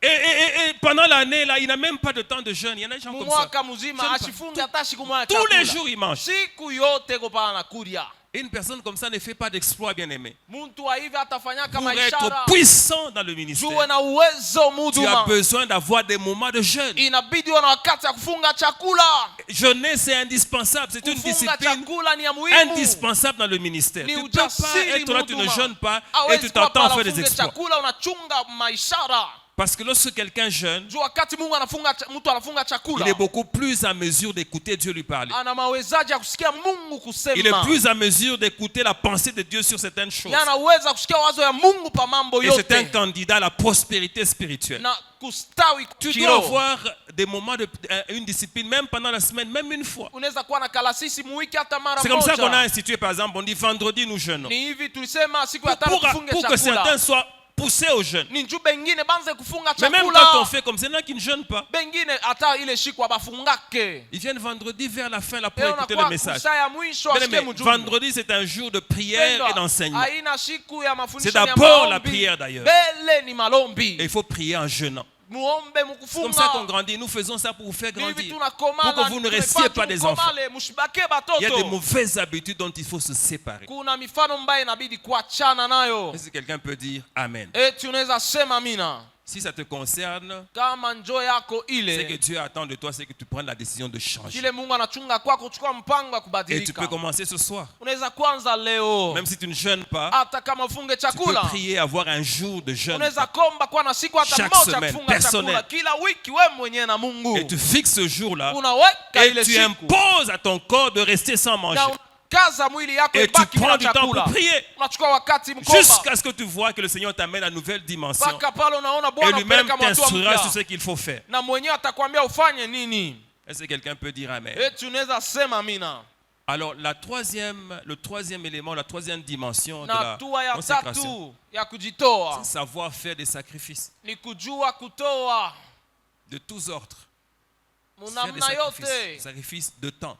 Et pendant l'année, là, il n'a même pas de temps de jeûne. Il y en a des gens comme ça. Mwaka mzima Jeûne pas. ashifunge hata siku moja Tous les chakula. jours, il mange. Siku yote kopana na kuria. Et une personne comme ça ne fait pas d'exploit, bien aimé. Muntu wa hivi atafanya Pour kama être ishara. puissant dans le ministère, Juwe na uwezo tu as muduma. besoin d'avoir des moments de jeûne. Inabidi uwe na wakati ya kufunga chakula. Jeûner, c'est indispensable. C'est une Kufunga discipline chakula ni ya muhimu. indispensable dans le ministère. Ni Tu ne peux pas ujasiri être là, tu ne muduma. jeûnes pas et Hawezi tu kuwa t'attends à pala faire des ufunge exploits. chakula unachunga maishara. Parce que lorsque quelqu'un jeûne, Juu wakati Mungu anafunga mtu anafunga il chakula. est beaucoup plus à mesure d'écouter Dieu lui parler. Ana mawezaji ya kusikia Mungu kusema. Il est plus à mesure d'écouter la pensée de Dieu sur certaines choses. Yana uweza kusikia wazo ya Mungu pa mambo Et c'est un yote. candidat à la prospérité spirituelle. Na kustawi Tu dois kiroho. avoir des moments de une discipline, même pendant la semaine, même une fois. Unaweza kuwa na kalasisi muwiki hata mara C'est comme ça qu'on a moja. institué, par exemple, on dit vendredi nous jeûnons. Ni hivi tulisema siku ya tano tufunge Pour que certains chakula. soient poussés au jeûne. Ni njoo bengine banze kufunga Mais même quand on chakula. fait comme ça, il y en a qui ne jeûnent pas. Bengine hata ile siku abafungake. Ils viennent vendredi vers la fin là pour Leo écouter le nakuwa message. kusaa ya mwisho Bien asikie aimé, mjumbe. vendredi c'est un jour de prière et d'enseignement. Haina siku ya mafundisho C'est ya d'abord la maombi. prière, d'ailleurs. Bele ni malombi. Et il faut prier en jeûnant. Muombe C'est comme ça qu'on mukufunga. grandit. Nous faisons ça pour vous faire Ni hivi grandir. tunakomala. Pour que vous ne restiez pas des enfants. Mushibake Il y a des batoto. mauvaises habitudes dont il faut se séparer. Kuna mifano mbaya inabidi kuachana nayo. Est-ce que quelqu'un peut dire Amen? Eti unaweza sema mina. Si ça te concerne, Kama njoo yako ce que ile. Dieu attend de toi, c'est que tu prennes la décision de changer. Kile Mungu anachunga kwako kuchukua mpango wa Et tu kubadilika. peux commencer ce soir. Unaweza kwanza leo. Même si tu ne jeûnes pas, Hata kama ufunge tu peux chakula. prier, avoir un jour de jeûne. Unaweza komba kwa na siku hata Chaque moja semaine, kufunga personnel. chakula kila wiki wewe mwenyewe na Mungu. Et tu fixes ce jour-là. Unaweka Et ile tu siku. imposes à ton corps de rester sans manger. Na kaza mwili yako Et tu ibaki prends bila du temps chakula. pour prier. Unachukua wakati mkomba. Jusqu'à ce que tu vois que le Seigneur t'amène à une nouvelle dimension. Mpaka pale unaona Et Bwana lui-même upeleka mtu t'instruira sur mpya. ce qu'il faut faire. Na mwenyewe atakwambia ufanye nini. Est-ce que quelqu'un peut dire Amen? Eti unaweza sema mina. Alors, le troisième élément, la troisième dimension de Na la hatua ya consécration, tatu ya kujitoa c'est savoir faire des sacrifices ni kujua kutoa de tous ordres. Faire des munamna sacrifices, yote. sacrifices de temps.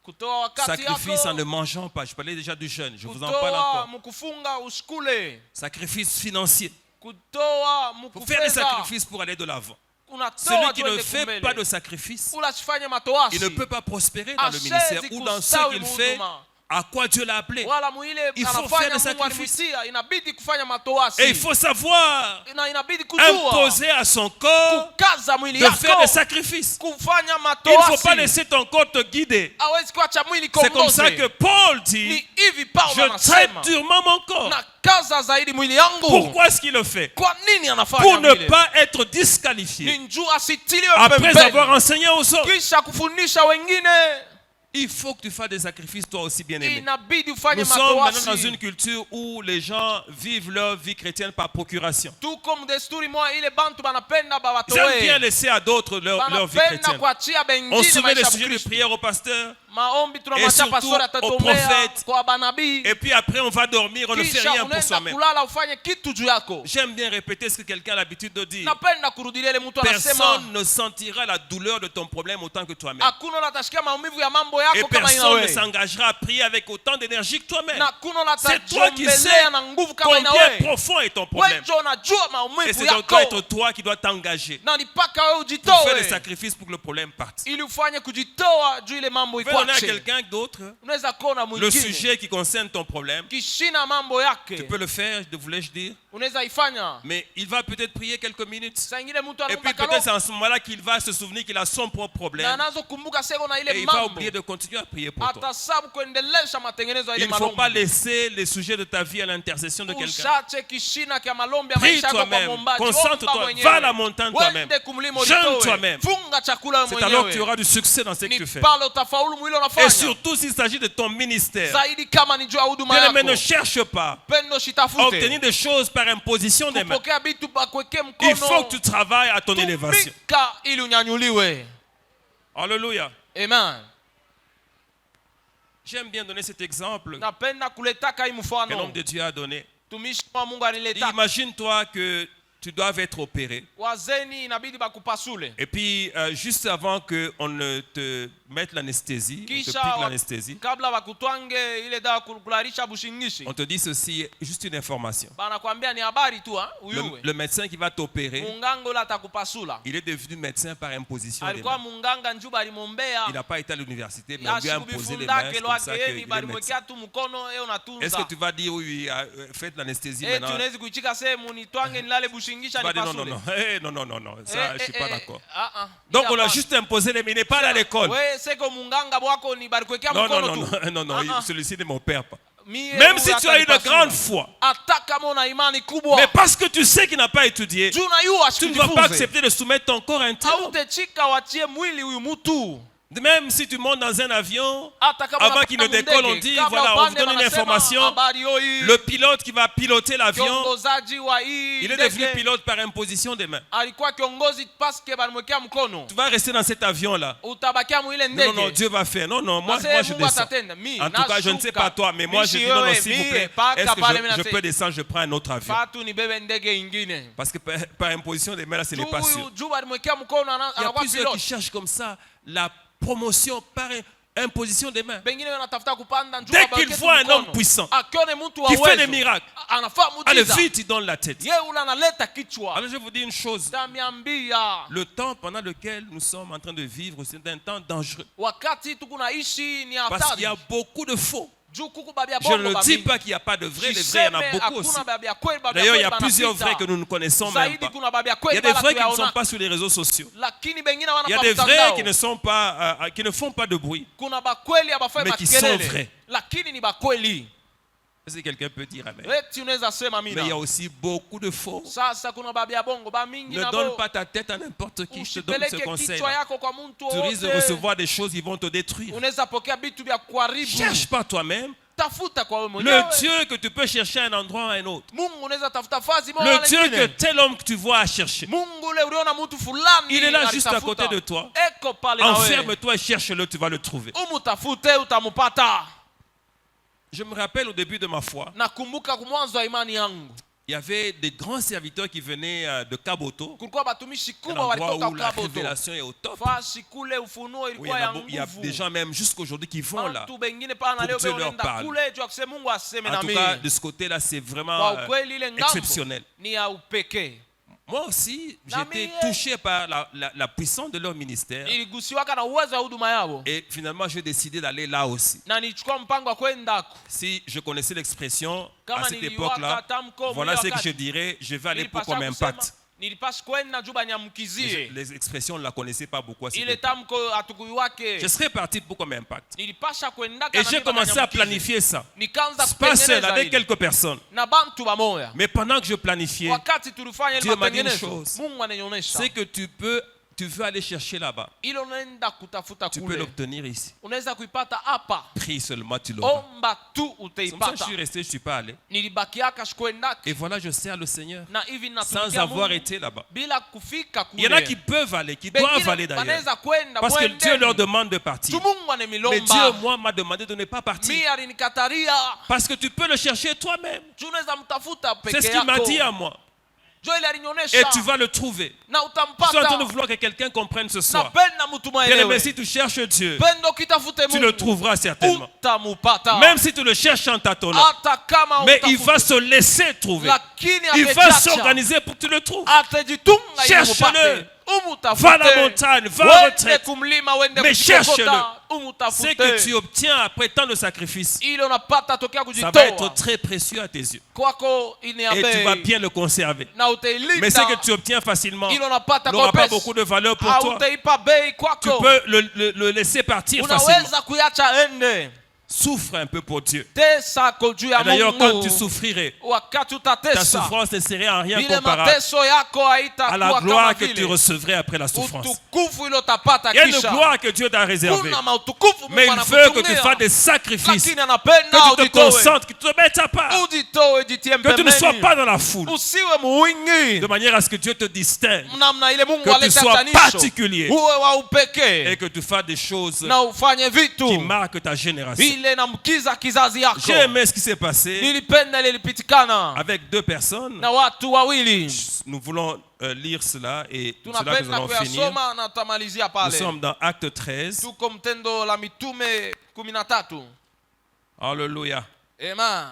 Kutoa wakati Sacrifice en ne yako. mangeant pas. Je parlais déjà du jeûne, je vous en parle Kutoa encore. mkufunga usikule. Sacrifice financier. Kutoa Faut faire des mkufeza. sacrifices pour aller de l'avant. Unatoa Celui qui ne tuende fait kumbele. pas de sacrifice, Ula sifanye matoasi. il ne peut pas prospérer dans le Ashezi ministère ou dans ce kustawi qu'il fait, muhuduma. à quoi Dieu l'a appelé. Wala muile Il faut anafanya faire des Mungu sacrifices. alimwitia, inabidi kufanya matoasi. Et il faut savoir Na inabidi kujua imposer à son corps kukaza mwili de faire yako des sacrifices. kufanya Il ne faut pas matoasi. laisser ton corps te guider. Hawezi kuacha mwili C'est comme ça que kongoze. Paul dit, Ni hivi Paulo je anasema. traite durement mon corps. Na kaza zaidi mwili yangu. Pourquoi est-ce qu'il le fait? Kwa nini anafanya Pour ne vile? pas être disqualifié Ni njoo asitiliwe après avoir pembeni. enseigné aux autres. Kisha kufundisha wengine. Il faut que tu fasses des sacrifices toi aussi, bien aimé. Inabidi ufanye Nous sommes maintenant dans matoasi. une culture où les gens vivent leur vie chrétienne par procuration. Tuko mdesturi moja ile bantu banapenda Ils aiment bien bawatoe. laisser à d'autres leur vie Banapenda chrétienne. kuachia On bengine soumet les maisha sujets de Kristo. prière au pasteur. Maombi Et tunamwacha surtout pastori aux atatuombea prophètes. kwa banabii. Et puis après, on va dormir, on ne fait Kisha rien pour unaenda soi-même. kulala ufanye kitu juu yako. J'aime bien répéter ce que quelqu'un a l'habitude de dire. Napenda kurudilia ile mtu anasema Personne ne sentira la douleur de ton problème autant que toi-même. hakuna unatashikia maumivu ya mambo Et yako kama personne ne inawe. s'engagera à prier avec autant d'énergie que toi-même. Na hakuna C'est toi qui sais unatajombelea na nguvu kama combien inawe. profond est ton problème. Wewe ndio unajua Et maumivu c'est donc doit être yako. toi qui dois t'engager Na ni paka wewe pour faire des ujitoe sacrifices pour que le problème parte. ili ufanye kujitoa juu ile mambo Je vais donner à ikwache. quelqu'un d'autre Unaweza kuona le mwingine sujet qui concerne ton problème. kishina mambo Tu yake. peux le faire, voulais-je dire. Unaweza ifanya. Mais il va peut-être prier quelques minutes. Saa ingine mtu Et puis anaomba peut-être c'est kalo en ce moment-là qu'il va se souvenir qu'il a son propre na problème. anazokumbuka seko na Et ile il va mambo. oublier de continuer à prier pour toi. Atasabu kuendelesha matengenezo ya ile Il ne faut pas malombi. laisser les sujets de ta vie à l'intercession de quelqu'un. Usache kishina kya malombi ya Prie maisha yako kwa toi-même. mwombaji. Concentre-toi. Omba mwenyewe. Va à la montagne toi-même. Wende kumlima Jeûne ulitoe. toi-même. Funga chakula wewe C'est alors que tu mwenyewe. auras du succès dans ce que Ni tu fais. pale utafaulu mwili Et unafanya. surtout s'il s'agit de ton ministère. Zaidi kama ni juu ya huduma Bien aimé, yako. ne cherche pas Pendo à shitafute. obtenir des choses par imposition des mains. Kupokea vitu bakweke Il faut mkono. que tu travailles à ton élévation. Tumika ili unyanyuliwe. Alléluia. Amen. J'aime bien donner cet exemple Napenda kuletaka hii que l'homme mfano. de Dieu a donné. Tumishi wa Mungu aniletaka. Imagine-toi que tu dois être opéré. Wazeni inabidi bakupasule. Et puis, juste avant qu'on ne te mettre l'anesthésie, on te Kisha pique l'anesthésie, kabla wakutwange ile dawa kularisha bushingishi, on te dit ceci, juste une information. banakwambia ni habari tu uyuwe. Le médecin qui va t'opérer, Munganga ule atakupasula. il est devenu médecin par imposition des Alikuwa mains. munganga njuba alimwombea. Il n'a pas été à l'université, mais on lui a imposé les mains. Ashikubifundake C'est comme ça lwake qu'il yeni est balimwekea médecin. tu mkono Est-ce unatunza. que tu vas dire oui, faites l'anesthésie maintenant? Tunawezi kuichika sehemu nitwange nilale bushingisha Tu vas dire non, non, nipasule. non. Non, ça, je ne suis pas d'accord. Donc Donc on a juste imposé les mains, il n'est pas allé à l'école. wewe seko munganga bwako ni balikwekea Non, mkono tu. non, celui-ci ne m'opère pas. Mie Même si huyu tu as une atanipasula. grande foi, Hata kama una imani kubwa. mais parce que tu sais qu'il n'a pas étudié, Juu unajua tu ne vas pas asikujifunze. accepter de soumettre ton corps à un tel homme. Hautachika wachie mwili huyu mtu. Même si tu montes dans un avion, Hata kama avant qu'il ne unapanda décolle, on ndege, dit, kabla voilà, on vous upande donne une wanasema information. habari hii. Le pilote qui va piloter l'avion, Kiongozaji wa hii il est devenu ndege pilote par imposition des mains. alikuwa kiongozi paske balimwekea mkono. Tu vas rester dans cet avion-là. Utabakia mwile Non, ndege. non, Dieu va faire. Non, moi Basi je Mungu descends. atatenda. Mi, En tout cas, je ne sais pas toi, mais moi je dis non, non, s'il vous plaît, est-ce que je peux descendre, je prends un autre avion. Fatu nibebe ndege ingine. Parce que par imposition des mains, là, ce n'est pas sûr. Juu balimwekea mkono Il y a anakuwa plusieurs qui pilote. cherchent comme ça la promotion par imposition des mains. Bengine wanatafuta kupanda njuu Dès qu'il voit un homme puissant akione mtu wa qui fait des uwezo miracles, anafaa allez muujiza. vite, il donne la tête. Yeye ule analeta kichwa. Alors je vous dis une chose. Tamiambia Le temps pendant lequel nous sommes en train de vivre, c'est un temps dangereux. wakati tukunaishi ni Parce qu'il y hatari. a beaucoup de faux. Juu kuku babia Je bongo ne dis bamingi. pas qu'il n'y a pas de vrais, les vrais, il y en a Siseme beaucoup aussi. hakuna babia kweli, babia D'ailleurs, il y a kweli plusieurs banapita. vrais que nous ne connaissons même Zaidi pas. kuna babia Il y kweli a des bala vrais qui ne sont tuyaona. pas sur les réseaux sociaux. Lakini bengine Il y a wana des pa vrais mtandao. qui ne font pas de bruit. Kuna bakweli abafai Mais qui sont makelele. vrais. Lakini ni bakweli. Est-ce que quelqu'un peut dire amen? Eti unaweza sema Mais il y a mina. aussi beaucoup de faux. Sasa kuna babia bongo bamingi Ne na donne bo. pas ta tête à n'importe qui. Je te donne ce Usipeleke conseil. kichwa yako kwa mtu Tu risques de wote. recevoir des choses qui vont te détruire. Unaweza pokea vitu vya kuharibu. Cherche pas toi-même. Tafuta kwa wewe Le mwenyewe. Dieu que tu peux chercher à un endroit ou à un autre. Mungu unaweza tafuta fazi moja Le wala Dieu que nyingine. tel homme que tu vois à chercher. Mungu ule uliona mtu fulani Il est là juste à alitafuta. côté de toi. Eko pale na wewe. Enferme-toi et cherche-le, tu vas le trouver. Umutafute utamupata. Je me rappelle au début de ma foi, Nakumbuka kumwanzo wa imani yangu. il y avait des grands serviteurs qui venaient de Kaboto, Kulikuwa batumishi un kubwa endroit walitoka où la Kaboto. révélation est au top. Fashi kule ufunuo Oui, ilikuwa ya il y a nguvu. des gens même jusqu'aujourd'hui qui vont là. Watu bengine pana Pour leo Dieu beo leur nenda parle. kule juu akisema Mungu aseme En na tout mimi. cas, de ce côté-là, c'est vraiment Kwa ukweli ile ngambo exceptionnel. ni ya upekee. Moi aussi, j'ai été Nami, touché par la puissance de leur ministère. Iligusiwaka na uwezo wa huduma yao. Et finalement, j'ai décidé d'aller là aussi. Na nichukua mpango wa kwendako. Si je connaissais l'expression Kama à cette niliwaka époque-là, tamko voilà mwili ce que wakati. je dirais. Je vais aller pour Nilipasha comme kusema, impact. nilipasha kwenda juu banyamkizie. Les expressions, on ne la connaissait pas beaucoup à cette Ile époque. tamko atukuiwake. Je serais parti pour comme impact. Nilipasha kwendaka Et na j'ai mimi commencé à banyamkizie. planifier ça. Nikaanza Pas seul, kutengeneza avec ile. quelques personnes. Na bantu bamoya. Mais pendant que je planifiais, Wakati tulifanya ile Dieu m'a dit une matengenezo, chose. Mungu ananionyesha. c'est que tu veux aller chercher là-bas. Ile unaenda kutafuta Tu peux kule. l'obtenir ici. Unaweza kuipata hapa. Prie seulement, tu l'auras. Omba tu C'est comme ça que je utaipata. suis resté, je ne suis pas allé. Nilibakiaka sikuendaka. Et voilà, je sers le Seigneur Na hivi sans natumikia avoir Mungu été là-bas. bila kufika kule. Il y en a qui peuvent aller, qui doivent aller Bengine d'ailleurs. wanaweza kwenda Parce que mwendeni. Dieu leur demande de partir. Tu Mungu Mais anemilomba. Dieu, moi, m'a demandé de ne pas partir. Mimi alinikataria. Parce que tu peux le chercher toi-même. Tu unaweza mtafuta C'est peke ce qu'il m'a yako. dit à moi. Jo ile Et alinionyesha. tu vas le trouver. Na Je suis en train de utampata. vouloir que quelqu'un comprenne ce soir. Napenda mtu Bien aimé, maelewe. si tu cherches Dieu, Pendo kitafute tu le Mungu. trouveras certainement. Utamupata. Même si tu le cherches en tâtonnant. Hata kama Mais il utafute. va se laisser trouver. Lakini Il va atajiacha. s'organiser pour que tu le trouves. Atajitunga ili Cherche-le. umupate. Umutafute. Va à la montagne, va en Wende retraite. kumlima, wende Mais kujikokota. cherche-le. Umutafute. Ce que tu obtiens après tant de sacrifices, Ile unapata tokea ça va être kujitoa. très précieux à tes yeux. Kwako ini ya Et tu vas bei. bien le conserver. Na utailinda. Mais ce que tu obtiens facilement Ile unapata n'aura kwa pas pesa. beaucoup de valeur pour toi. Hautaipa bei Tu kwako. peux le laisser partir facilement. Unaweza kuyacha ende. Souffre un peu pour Dieu. Tesa kwa juu ya Et d'ailleurs, quand Mungu. tu souffrirais, Wakati ta utatesa. souffrance ne serait en rien Ile comparable mateso yako à la haitakuwa gloire kama que tu vile. recevrais après la souffrance. Utukufu ile utapata Il y a une kisha. gloire que Dieu t'a réservée. Kuna mautukufu Mais Mungu il veut que tu anakutumia. fasses des sacrifices, Lakini que anapenda tu te ujitoe. concentres, que tu te mettes à part, Ujitoe, jitie que tu ne sois pembeni. pas dans la foule, Usiwe muwingi. de manière à ce que Dieu te distingue Namna ile Mungu Que tu aleta sois tanisho. particulier. Uwe wa upekee. et que tu fasses des choses Na ufanye qui vitu marquent ta génération. ile inamkiza kizazi yako. J'ai aimé ce qui s'est passé Nilipenda ile ilipitikana avec deux personnes. na watu wawili. Nous voulons lire cela et c'est là que nous Tunapenda allons finir. kuyasoma na tutamalizia Nous pale. sommes dans Acte 13. Tuko Mtendo la Mitume 13. Alléluia. Amen.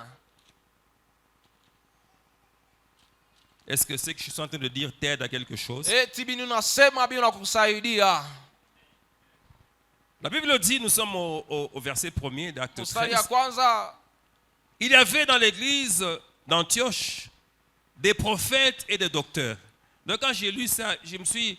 Est-ce que c'est que je suis en train de dire t'aide à quelque chose? Tibi unasema bila kukusaidia. La Bible dit, nous sommes au verset 1er d'Acte Mstari ya 13. kwanza, Il y avait dans l'église d'Antioche des prophètes et des docteurs. Donc quand j'ai lu ça, je me suis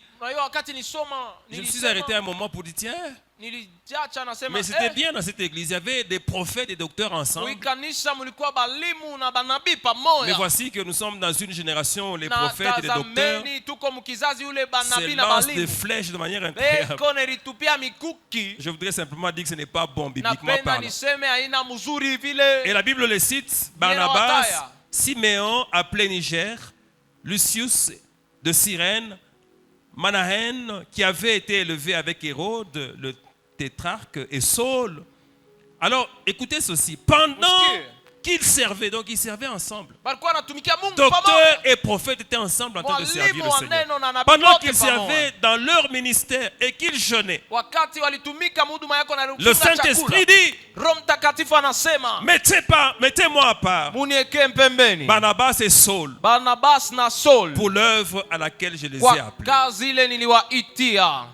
arrêté un moment pour dire tiens, nilijacha nasema mais c'était bien dans cette église. Il y avait des prophètes et des docteurs ensemble. kanisa mlikuwa balimu na banabii Mais pamoja. voici que nous sommes dans une génération où les Na prophètes et les docteurs tazameni tuko mkizazi ule banabii se na lancent des balimu. flèches de manière incroyable. Beko neritupia mikuki. Je voudrais simplement dire que ce n'est pas bon bibliquement Napenda parlant. niseme haina mzuri Et vile. la Bible les cite, Barnabas, Siméon appelé Niger, Lucius de Cyrène, Manahen qui avait été élevé avec Hérode, le tétrarque, et Saul. Alors écoutez ceci, pendant qu'ils servaient, donc ils servaient ensemble. Balikuwa natumikia Mungu Docteurs pamoja. et prophètes étaient ensemble en train de servir Walimu le wa Seigneur. neno na nabii Pendant wote qu'ils pamoja. servaient dans leur ministère et qu'ils jeûnaient, Wakati walitumika huduma yako na le kufunga Saint-Esprit chakula. dit, Roho Mtakatifu anasema mettez-moi à part munieke pembeni Barnabas et Saul Barnabas na Saul pour l'œuvre à laquelle je les ai kwa appelés. kazi ile niliwaitia.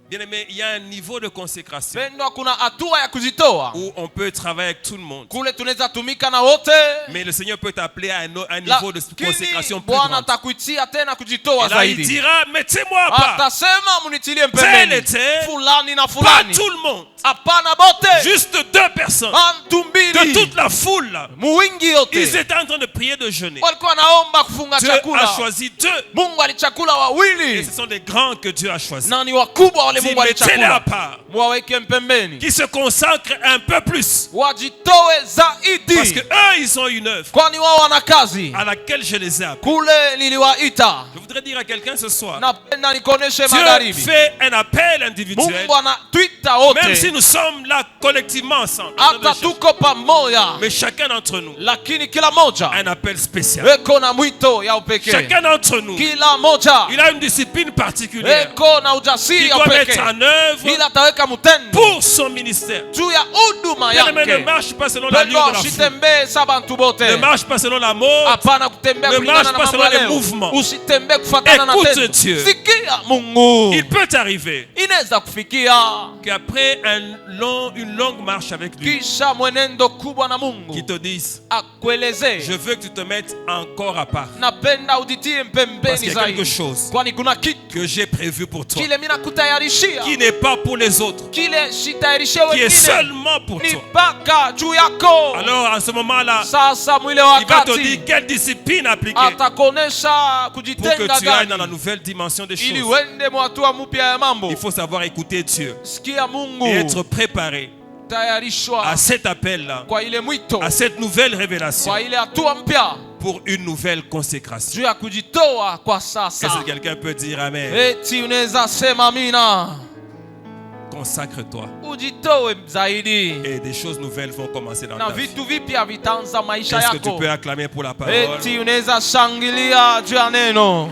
Bien aimé, il y a un niveau de consécration Pendwa kuna hatua ya kujitoa. où on peut travailler avec tout le monde. Kule tunaweza tumika na wote. Mais le Seigneur peut t'appeler à un niveau de consécration plus Bwana grand. atakuitia tena kujitoa Et là, il zaidi. dira, mettez-moi à part. Atasema munitilie Tel pembeni. était, Fulani na pas fulani. tout le monde, Hapana bote. juste deux personnes Bantu de mbili. toute la foule là. Muwingi Ils yote. étaient en train de prier, de jeûner. Walikuwa naomba kufunga Dieu a chakula. choisi deux. Mungu alichakula Et wawili. ce sont des grands que Dieu a choisis. Na ni wakubwa wale Dis, Mungu mettez-les à alichakula. part. Muwaweke pembeni. Qui se consacrent un peu plus. Wajitoe zaidi. Parce que eux, ils ont une œuvre Kwani wao wana kazi. à laquelle je les ai appelés. Kule niliwaita. Je voudrais dire à quelqu'un ce soir, Napenda nikoneshe Dieu magharibi. fait un appel individuel. Mungu anatuita wote. Même si nous sommes là collectivement ensemble. en train de Hata chercher. tuko pamoja. Mais chacun d'entre nous Lakini kila moja a un appel spécial. eko na mwito ya upekee. Chacun d'entre nous, Kila moja il a une discipline particulière eko na qui ujasiri ya doit mettre upekee. en œuvre Ila ataweka mtendo pour son ministère. juu ya huduma Bien-aimé, ne yake. marche pas selon la ligne de la Pendwa foule. usitembee sa bantu bote. Ne marche pas selon la mode. Hapana kutembea Ne kulingana marche na pas mambo selon ya les leo. mouvements. Usitembee kufuatana na Écoute tendo. Dieu. Sikia Mungu. Il peut arriver Inaweza kufikia qu'après une longue marche avec lui, kisha mwenendo kubwa na Mungu qu'il te dise, akuelezee, je veux que tu te mettes encore à part. napenda ujitie Parce pembeni qu'il y a quelque zaidi, chose kwani kuna kitu que j'ai prévu pour toi, kile mimi nakutayarishia, qui n'est pas pour les autres, kile sitayarishie qui est wengine, seulement pour ni toi. mpaka juu yako. Alors à ce moment-là, Sasa mwile il va te wakati dire quelle discipline appliquer atakuonesha pour que kujitenga tu ailles dans gani la nouvelle dimension des ili choses. uende mwatua mpya ya mambo. Il faut savoir écouter Dieu Sikia Mungu, et être préparé tayarishwa à cet appel-là, kwa ile mwito, à cette nouvelle révélation kwa ile hatua mpya pour une nouvelle consécration. juu ya kujitoa kwa Est-ce sasa. que quelqu'un peut dire Amen? Eti unaweza sema amina. Consacre-toi Ujitoe zaidi et des choses nouvelles vont commencer dans na ta vie. vitu vipya vitaanza maisha Est-ce que tu yako. peux acclamer pour la parole? Eti unaweza shangilia juu ya neno.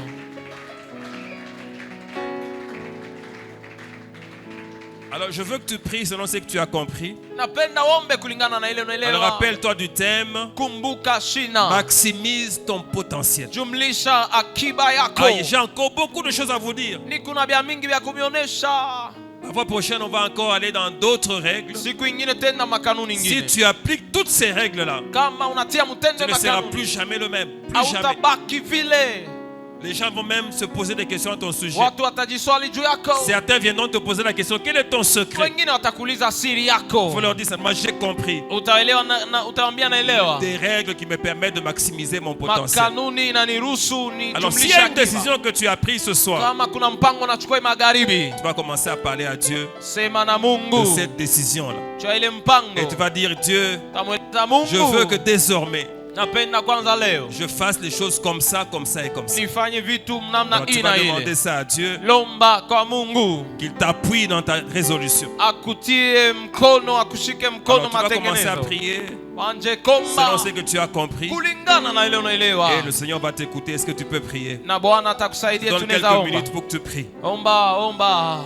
Alors je veux que tu pries selon ce que tu as compris. Napenda ombe kulingana na ile Alors unaelewa. rappelle-toi du thème. Kumbuka shina, Maximise ton potentiel. jumlisha akiba yako. Ah, j'ai encore beaucoup de choses à vous dire. Ni kuna vya mingi vya kumionyesha. La fois prochaine, on va encore aller dans d'autres règles. Siku ingine tena makanuni Si ingine. tu appliques toutes ces règles-là, Kama unatia mtendo tu ne seras makanuni, plus jamais le même. Plus jamais. hautabaki vile. Les gens vont même se poser des questions à ton sujet. Watu watajiswali juu yako. Certains viendront te poser la question, quel est ton secret? Wengine watakuuliza siri Il faut yako. leur dire ça. Moi, j'ai compris Utaelewa utaambia naelewa. des règles qui me permettent de maximiser mon potentiel. Makanuni inaniruhusu Alors, s'il y nijumlishe a une akiba. décision que tu as prise ce soir, Kama kuna mpango nachukua magharibi, tu vas commencer à parler à Dieu sema na de Mungu cette décision-là. juu ya ile mpango. Et tu vas dire, Dieu, Tamwita je veux que Mungu, désormais, napenda kwanza leo je fasse les choses comme ça et comme ça. nifanye vitu namna Alors, tu hii vas na demander ile. ça à Dieu, Lomba kwa Mungu qu'il t'appuie dans ta résolution. akutie mkono, akushike mkono Alors, tu vas commencer à matengenezo. prier Wanje komba selon ce que tu as compris. kulingana na ile unaelewa. Et le Seigneur va t'écouter. Est-ce que tu peux prier? Na Bwana atakusaidia, Donne tunaweza quelques omba. minutes pour que tu pries. Omba.